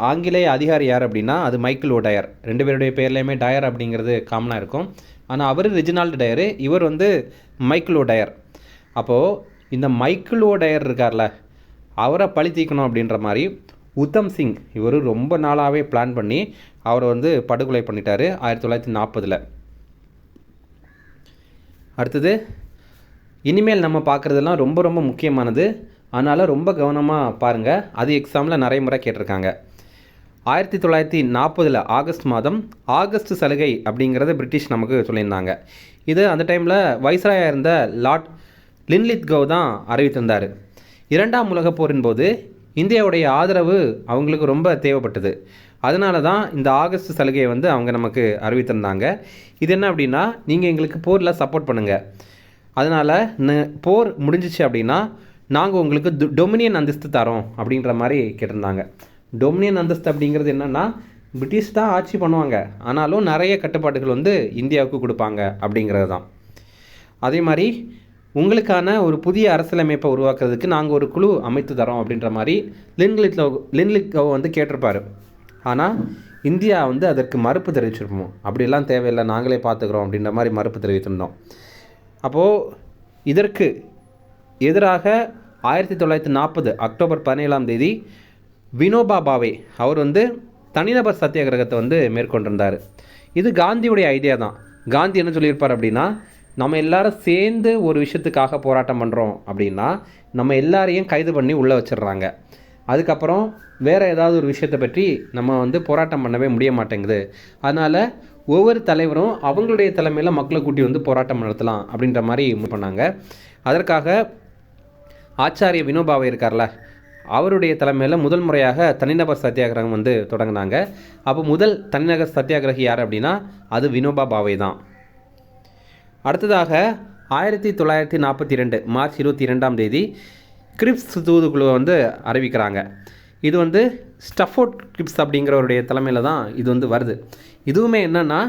ஆங்கிலேய அதிகாரி யார் அப்படின்னா அது மைக்கேல் ஓடயர். 2 பேருடைய பேர்லேயுமே டயர் அப்படிங்கிறது காமனாக இருக்கும். ஆனால் அவர் ரெஜினால்டு டயரு, இவர் வந்து மைக்கேல் ஓடயர். அப்போது இந்த மைக்கேல் ஓடயர் இருக்கார்ல, அவரை பழி தீர்க்கணும் அப்படின்ற மாதிரி உத்தம் சிங் இவர் ரொம்ப நாளாகவே பிளான் பண்ணி அவரை வந்து படுகொலை பண்ணிட்டார் 1940. அடுத்தது இனிமேல் நம்ம பார்க்குறதெல்லாம் ரொம்ப ரொம்ப முக்கியமானது. அதனால் ரொம்ப கவனமாக பாருங்கள். அது எக்ஸாமில் நிறைய முறை கேட்டிருக்காங்க. 1940 ஆகஸ்ட் மாதம் ஆகஸ்ட் சலுகை அப்படிங்கிறத பிரிட்டிஷ் நமக்கு சொல்லியிருந்தாங்க. இது அந்த டைமில் வைஸ்ராயாக இருந்த லார்ட் லின்லித்கோ தான் அறிவித்திருந்தார். 2ஆம் உலகப் போரின் போது இந்தியாவுடைய ஆதரவு அவங்களுக்கு ரொம்ப தேவைப்பட்டது. அதனால தான் இந்த ஆகஸ்ட் சலுகையை வந்து அவங்க நமக்கு அறிவித்திருந்தாங்க. இது என்ன அப்படின்னா, நீங்கள் எங்களுக்கு போரில் சப்போர்ட் பண்ணுங்கள், அதனால் போர் முடிஞ்சிச்சு அப்படின்னா நாங்கள் உங்களுக்கு டொமினியன் அந்தஸ்து தரோம் அப்படின்ற மாதிரி கேட்டிருந்தாங்க. டொமினியன் அந்தஸ்து அப்படிங்கிறது என்னென்னா, பிரிட்டிஷ் தான் ஆட்சி பண்ணுவாங்க, ஆனாலும் நிறைய கட்டுப்பாடுகள் வந்து இந்தியாவுக்கு கொடுப்பாங்க அப்படிங்கிறது தான். அதே மாதிரி உங்களுக்கான ஒரு புதிய அரசியலமைப்பை உருவாக்குறதுக்கு நாங்கள் ஒரு குழு அமைத்து தரோம் அப்படின்ற மாதிரி லின்லித்கோ வந்து கேட்டிருப்பார். ஆனால் இந்தியா வந்து அதற்கு மறுப்பு தெரிவிச்சிருப்போம். அப்படிலாம் தேவையில்லை, நாங்களே பார்த்துக்குறோம் அப்படின்ற மாதிரி மறுப்பு தெரிவித்திருந்தோம். அப்போது இதற்கு எதிராக 1940 அக்டோபர் 17 வினோபா பாவே அவர் வந்து தனிநபர் சத்தியாகிரகத்தை வந்து மேற்கொண்டிருந்தார். இது காந்தியுடைய ஐடியா தான். காந்தி என்ன சொல்லியிருப்பார் அப்படின்னா, நம்ம எல்லாரும் சேர்ந்து ஒரு விஷயத்துக்காக போராட்டம் பண்ணுறோம் அப்படின்னா நம்ம எல்லாரையும் கைது பண்ணி உள்ளே வச்சிடுறாங்க. அதுக்கப்புறம் வேறு ஏதாவது ஒரு விஷயத்தை பற்றி நம்ம வந்து போராட்டம் பண்ணவே முடிய மாட்டேங்குது. அதனால் ஒவ்வொரு தலைவரும் அவங்களுடைய தலைமையில் மக்களை கூட்டி வந்து போராட்டம் நடத்தலாம் அப்படின்ற மாதிரி பண்ணாங்க. அதற்காக ஆச்சாரிய வினோபாவை இருக்கார்ல, அவருடைய தலைமையில் முதல் முறையாக தனிநபர் சத்தியாகிரகம் வந்து தொடங்கினாங்க. அப்போ முதல் தனிநபர் சத்தியாகிரகி யார் அப்படின்னா அது வினோபா பாவே தான். அடுத்ததாக 1942 மார்ச் 22 கிரிப்ஸ் தூதுக்குழுவை வந்து அறிவிக்கிறாங்க. இது வந்து ஸ்டஃபோர்ட் கிரிப்ஸ் அப்படிங்கிறவருடைய தலைமையில் தான் இது வந்து வருது. இதுவுமே என்னென்னா,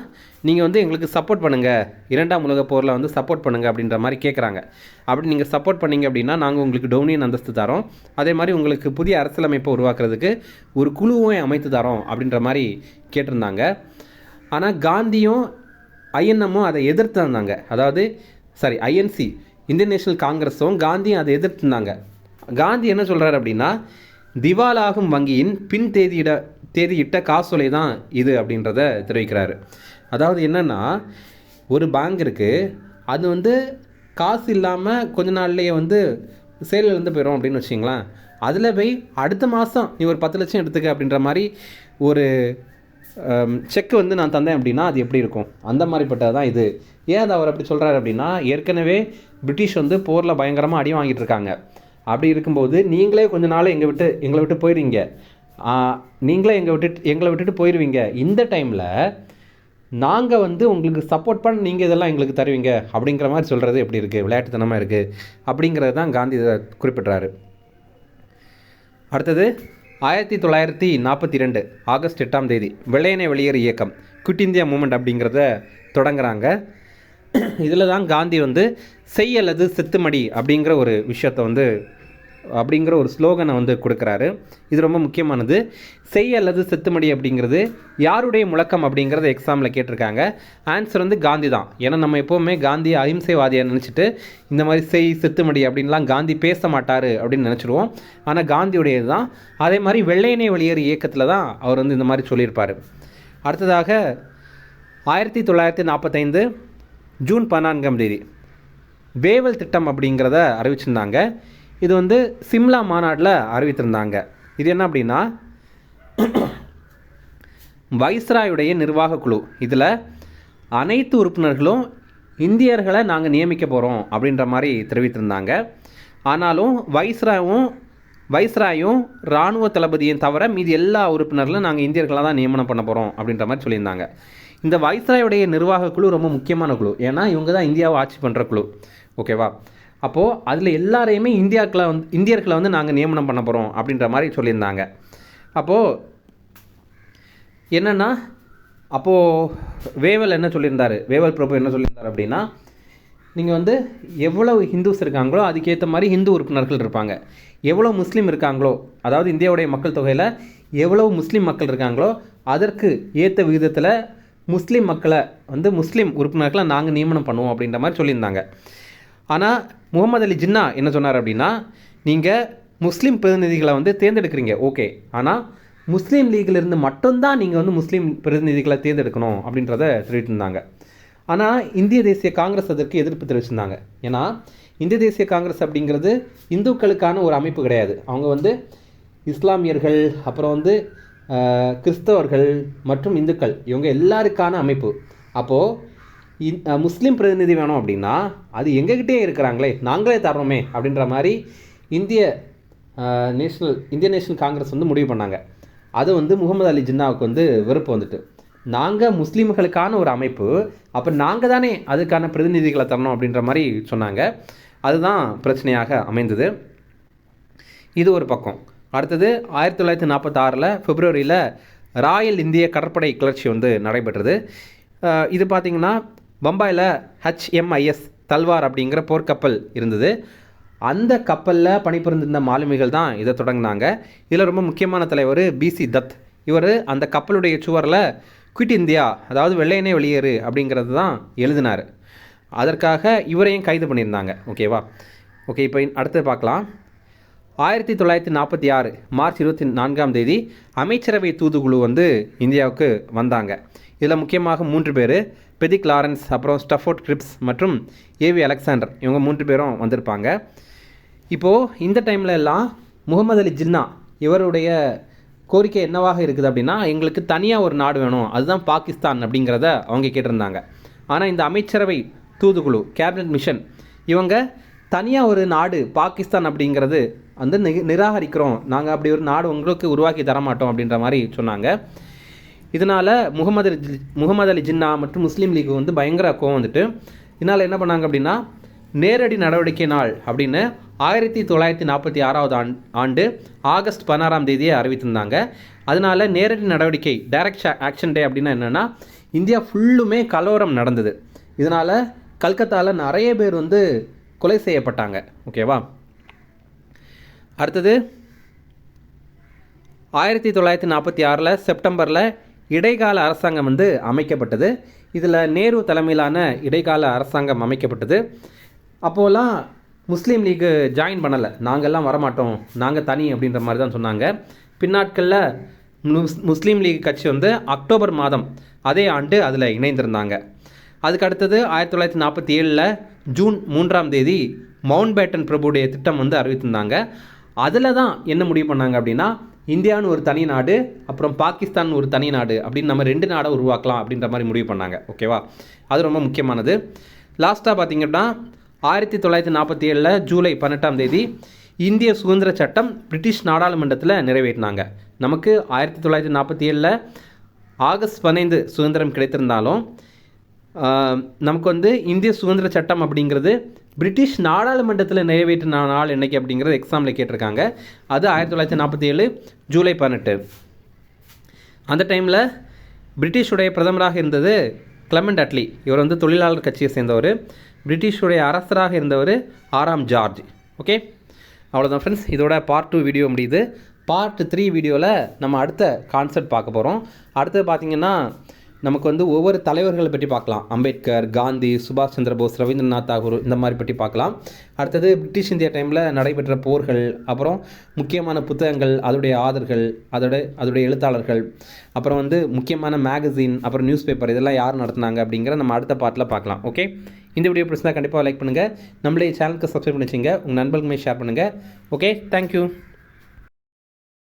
நீங்கள் வந்து எங்களுக்கு சப்போர்ட் பண்ணுங்கள், 2ஆம் உலகப் போரில் வந்து சப்போர்ட் பண்ணுங்கள் அப்படின்ற மாதிரி கேட்குறாங்க. அப்படி நீங்கள் சப்போர்ட் பண்ணிங்க அப்படின்னா நாங்கள் உங்களுக்கு டொமினியன் அந்தஸ்து தரோம், அதே மாதிரி உங்களுக்கு புதிய அரசியலமைப்பை உருவாக்குறதுக்கு ஒரு குழுவை அமைத்து தரோம் அப்படின்ற மாதிரி கேட்டிருந்தாங்க. ஆனால் காந்தியும் ஐஎன்எம்மும் அதை எதிர்த்திருந்தாங்க. அதாவது ஐஎன்சி இந்தியன் நேஷனல் காங்கிரஸும் காந்தியும் அதை எதிர்த்திருந்தாங்க. காந்தி என்ன சொல்கிறார் அப்படின்னா, திவாலாகும் வங்கியின் பின் தேதியிட்ட காசோலை தான் இது அப்படின்றத தெரிவிக்கிறாரு. அதாவது என்னென்னா, ஒரு பேங்க் இருக்குது, அது வந்து காசு இல்லாமல் கொஞ்ச நாள்லேயே வந்து சேலில் இருந்து போயிடும் அப்படின்னு வச்சிங்களேன். அதில் போய் அடுத்த மாதம் நீ ஒரு 10 லட்சம் எடுத்துக்க அப்படின்ற மாதிரி ஒரு செக்கு வந்து நான் தந்தேன் அப்படின்னா அது எப்படி இருக்கும்? அந்த மாதிரிப்பட்டது தான் இது. ஏன் அதை அவர் அப்படி சொல்கிறார் அப்படின்னா, ஏற்கனவே பிரிட்டிஷ் வந்து போரில் பயங்கரமாக அடி வாங்கிட்டு இருக்காங்க. அப்படி இருக்கும்போது நீங்களே கொஞ்ச நாள் எங்களை விட்டு போயிடுவீங்க, நீங்களே எங்களை விட்டுட்டு போயிடுவீங்க. இந்த டைமில் நாங்கள் வந்து உங்களுக்கு சப்போர்ட் பண்ண நீங்கள் இதெல்லாம் எங்களுக்கு தருவீங்க அப்படிங்கிற மாதிரி சொல்கிறது எப்படி இருக்குது? விளையாட்டுத்தனமாக இருக்குது அப்படிங்கிறது தான் காந்தி இதை குறிப்பிட்றாரு. அடுத்தது 1942 ஆகஸ்ட் 8 வெள்ளையனே வெளியேறு இயக்கம், குவிட் இந்தியா மூமெண்ட் அப்படிங்கிறத தொடங்குறாங்க. இதில் தான் காந்தி வந்து செய் அல்லது செத்துமடி அப்படிங்கிற ஒரு விஷயத்தை வந்து அப்படிங்கிற ஒரு ஸ்லோகனை வந்து கொடுக்குறாரு. இது ரொம்ப முக்கியமானது. செய் அல்லது செத்துமடி அப்படிங்கிறது யாருடைய முழக்கம் அப்படிங்கிறத எக்ஸாமில் கேட்டிருக்காங்க. ஆன்சர் வந்து காந்தி தான். ஏன்னா நம்ம எப்போவுமே காந்தி அஹிம்சைவாதியை நினச்சிட்டு இந்த மாதிரி செய் செத்துமடி அப்படின்லாம் காந்தி பேச மாட்டார் அப்படின்னு நினச்சிடுவோம். ஆனால் காந்தியுடையது தான். அதே மாதிரி வெள்ளையனே வெளியேறு இயக்கத்தில் தான் அவர் வந்து இந்த மாதிரி சொல்லியிருப்பார். அடுத்ததாக 1945 ஜூன் 14 வேவல் திட்டம் அப்படிங்கிறத அறிவிச்சிருந்தாங்க. இது வந்து சிம்லா மாநாட்டில் அறிவித்திருந்தாங்க. இது என்ன அப்படின்னா வைஸ்ராயுடைய நிர்வாக குழு. இதில் அனைத்து உறுப்பினர்களும் இந்தியர்களை நாங்கள் நியமிக்க போகிறோம் அப்படின்ற மாதிரி தெரிவித்திருந்தாங்க. ஆனாலும் வைஸ்ராயும் இராணுவ தளபதியும் தவிர மீதி எல்லா உறுப்பினர்களும் நாங்கள் இந்தியர்களாக தான் நியமனம் பண்ண போகிறோம் அப்படின்ற மாதிரி சொல்லியிருந்தாங்க. இந்த வைஸ்ராயுடைய நிர்வாக குழு ரொம்ப முக்கியமான குழு. ஏன்னா இவங்க தான் இந்தியாவை ஆட்சி பண்ணுற குழு. ஓகேவா? அப்போது அதில் எல்லாரையுமே இந்தியர்களை வந்து நாங்கள் நியமனம் பண்ண போகிறோம் அப்படின்ற மாதிரி சொல்லியிருந்தாங்க. அப்போது என்னென்னா வேவல் என்ன சொல்லியிருந்தார், வேவல் பிரபு என்ன சொல்லியிருந்தார் அப்படின்னா, நீங்கள் வந்து எவ்வளவு ஹிந்துஸ் இருக்காங்களோ அதுக்கேற்ற மாதிரி ஹிந்து உறுப்பினர்கள் இருப்பாங்க. எவ்வளோ முஸ்லீம் இருக்காங்களோ, அதாவது இந்தியாவுடைய மக்கள் தொகையில் எவ்வளவு முஸ்லீம் மக்கள் இருக்காங்களோ அதற்கு ஏற்ற விகிதத்தில் முஸ்லீம் மக்களை வந்து முஸ்லீம் உறுப்பினர்களை நாங்கள் நியமனம் பண்ணுவோம் அப்படின்ற மாதிரி சொல்லியிருந்தாங்க. ஆனால் முகமது அலி ஜின்னா என்ன சொன்னார் அப்படின்னா, நீங்கள் முஸ்லீம் பிரதிநிதிகளை வந்து தேர்ந்தெடுக்கிறீங்க, ஓகே, ஆனால் முஸ்லீம் லீக்கிலிருந்து மட்டும்தான் நீங்கள் வந்து முஸ்லீம் பிரதிநிதிகளை தேர்ந்தெடுக்கணும் அப்படின்றத தெரிவித்திருந்தாங்க. ஆனால் இந்திய தேசிய காங்கிரஸ் அதற்கு எதிர்ப்பு தெரிவிச்சிருந்தாங்க. ஏன்னா இந்திய தேசிய காங்கிரஸ் அப்படிங்கிறது இந்துக்களுக்கான ஒரு அமைப்பு கிடையாது. அவங்க வந்து இஸ்லாமியர்கள், அப்புறம் வந்து கிறிஸ்தவர்கள் மற்றும் இந்துக்கள், இவங்க எல்லாருக்கான அமைப்பு. அப்போது முஸ்லீம் பிரதிநிதி வேணும் அப்படின்னா அது எங்ககிட்டே இருக்கிறாங்களே, நாங்களே தரோமே அப்படின்ற மாதிரி இந்திய நேஷனல் காங்கிரஸ் வந்து முடிவு பண்ணாங்க. அது வந்து முகமது அலி ஜின்னாவுக்கு வந்து வெறுப்பு வந்துட்டு, நாங்கள் முஸ்லீம்களுக்கான ஒரு அமைப்பு, அப்போ நாங்கள் தானே அதுக்கான பிரதிநிதிகளை தரணும் அப்படின்ற மாதிரி சொன்னாங்க. அதுதான் பிரச்சனையாக அமைந்தது. இது ஒரு பக்கம். அடுத்தது 1946 பிப்ரவரியில் ராயல் இந்திய கடற்படை கிளர்ச்சி வந்து நடைபெற்றது. இது பார்த்திங்கன்னா பம்பாயில் HMIS தல்வார் அப்படிங்கிற போர்க்கப்பல் இருந்தது. அந்த கப்பலில் பணிபுரிந்திருந்த மாலுமிகள் தான் இதை தொடங்கினாங்க. இதில் ரொம்ப முக்கியமான தலைவர் BC தத். இவர் அந்த கப்பலுடைய சுவரில் குவிட் இந்தியா, அதாவது வெள்ளையனே வெளியேறு அப்படிங்கிறது தான் எழுதினார். அதற்காக இவரையும் கைது பண்ணியிருந்தாங்க. ஓகேவா? ஓகே, இப்போ அடுத்து பார்க்கலாம். 1946 மார்ச் 24 அமைச்சரவை தூதுக்குழு வந்து இந்தியாவுக்கு வந்தாங்க. இதில் முக்கியமாக 3 பேர், பெதிக் லாரன்ஸ், அப்புறம் ஸ்டஃபோர்ட் கிரிப்ஸ் மற்றும் AV அலெக்சாண்டர், இவங்க 3 பேரும் வந்திருப்பாங்க. இப்போது இந்த டைமில் எல்லாம் முகமது அலி ஜின்னா இவருடைய கோரிக்கை என்னவாக இருக்குது அப்படின்னா, எங்களுக்கு தனியாக ஒரு நாடு வேணும், அதுதான் பாகிஸ்தான் அப்படிங்கிறத அவங்க கேட்டிருந்தாங்க. ஆனால் இந்த அமைச்சரவை தூதுக்குழு, கேபினட் மிஷன், இவங்க தனியாக ஒரு நாடு பாகிஸ்தான் அப்படிங்கிறது வந்து நிராகரிக்கிறோம், நாங்கள் அப்படி ஒரு நாடு உங்களுக்கு உருவாக்கி தரமாட்டோம் அப்படின்ற மாதிரி சொன்னாங்க. இதனால் முகமது அலி ஜின்னா மற்றும் முஸ்லீம் லீக் வந்து பயங்கர கோவம் வந்துட்டு, இதனால் என்ன பண்ணாங்க அப்படின்னா, நேரடி நடவடிக்கை நாள் அப்படின்னு 1946 ஆண்டு ஆகஸ்ட் 16 அறிவித்திருந்தாங்க. அதனால் நேரடி நடவடிக்கை, டைரக்ட் ஆக்ஷன் டே அப்படின்னா என்னென்னா, இந்தியா ஃபுல்லுமே கலவரம் நடந்தது. இதனால் கல்கத்தாவில் நிறைய பேர் வந்து கொலை செய்யப்பட்டாங்க. ஓகேவா? அடுத்தது 1946 செப்டம்பரில் இடைக்கால அரசாங்கம் வந்து அமைக்கப்பட்டது. இதில் நேரு தலைமையிலான இடைக்கால அரசாங்கம் அமைக்கப்பட்டது. அப்போலாம் முஸ்லீம் லீக்கு ஜாயின் பண்ணலை, நாங்கள்லாம் வரமாட்டோம், நாங்கள் தனி அப்படின்ற மாதிரி தான் சொன்னாங்க. பின்னாட்களில் முஸ்லீம் லீக் கட்சி வந்து அக்டோபர் மாதம் அதே ஆண்டு அதில் இணைந்திருந்தாங்க. அதுக்கு அடுத்தது 1947 ஜூன் 3 மவுண்ட் பேட்டன் பிரபுடைய திட்டம் வந்து அறிவித்திருந்தாங்க. அதில் தான் என்ன முடிவு பண்ணாங்க அப்படின்னா, இந்தியான்னு ஒரு தனி நாடு, அப்புறம் பாகிஸ்தான் ஒரு தனி நாடு அப்படின்னு நம்ம 2 நாடை உருவாக்கலாம் அப்படின்ற மாதிரி முடிவு பண்ணாங்க. ஓகேவா? அது ரொம்ப முக்கியமானது. லாஸ்ட்டாக பார்த்திங்கன்னா 1947 ஜூலை 18 இந்திய சுதந்திர சட்டம் பிரிட்டிஷ் நாடாளுமன்றத்தில் நிறைவேற்றினாங்க. நமக்கு 1947 ஆகஸ்ட் 15 சுதந்திரம் கிடைத்திருந்தாலும் நமக்கு வந்து இந்திய சுதந்திர சட்டம் அப்படிங்கிறது பிரிட்டிஷ் நாடாளுமன்றத்தில் நிறைவேற்றின நாள் என்னைக்கு அப்படிங்கிறது எக்ஸாமில் கேட்டிருக்காங்க. அது 1947 ஜூலை 18. அந்த டைமில் பிரிட்டிஷுடைய பிரதமராக இருந்தது கிளமெண்ட் அட்லி. இவர் வந்து தொழிலாளர் கட்சியை சேர்ந்தவர். பிரிட்டிஷுடைய அரசராக இருந்தவர் 6ஆம் ஜார்ஜ். ஓகே, அவ்வளோதான் ஃப்ரெண்ட்ஸ், இதோட பார்ட் 2 வீடியோ முடியுது. பார்ட் 3 வீடியோவில் நம்ம அடுத்த கான்செப்ட் பார்க்க போகிறோம். அடுத்தது பார்த்திங்கன்னா நமக்கு வந்து ஒவ்வொரு தலைவர்களை பற்றி பார்க்கலாம். அம்பேத்கர், காந்தி, சுபாஷ் சந்திர போஸ், ரவீந்திரநாத் தாகூர் இந்த மாதிரி பற்றி பார்க்கலாம். அடுத்தது பிரிட்டிஷ் இந்தியா டைமில் நடைபெற்ற போர்கள், அப்புறம் முக்கியமான புத்தகங்கள், அதோடைய ஆதர்கள், அதோடைய எழுத்தாளர்கள், அப்புறம் வந்து முக்கியமான மேகசின், அப்புறம் நியூஸ் பேப்பர், இதெல்லாம் யார் நடத்துனாங்க அப்படிங்கிற நம்ம அடுத்த பார்ட்டில் பார்க்கலாம். ஓகே, இந்த வீடியோ பிடிச்சிருந்தா கண்டிப்பாக லைக் பண்ணுங்கள். நம்மளே சேனலுக்கு சப்ஸ்கிரைப் பண்ணி வச்சுங்க, உங்கள் நண்பர்களுமே ஷேர் பண்ணுங்கள். Okay, thank you.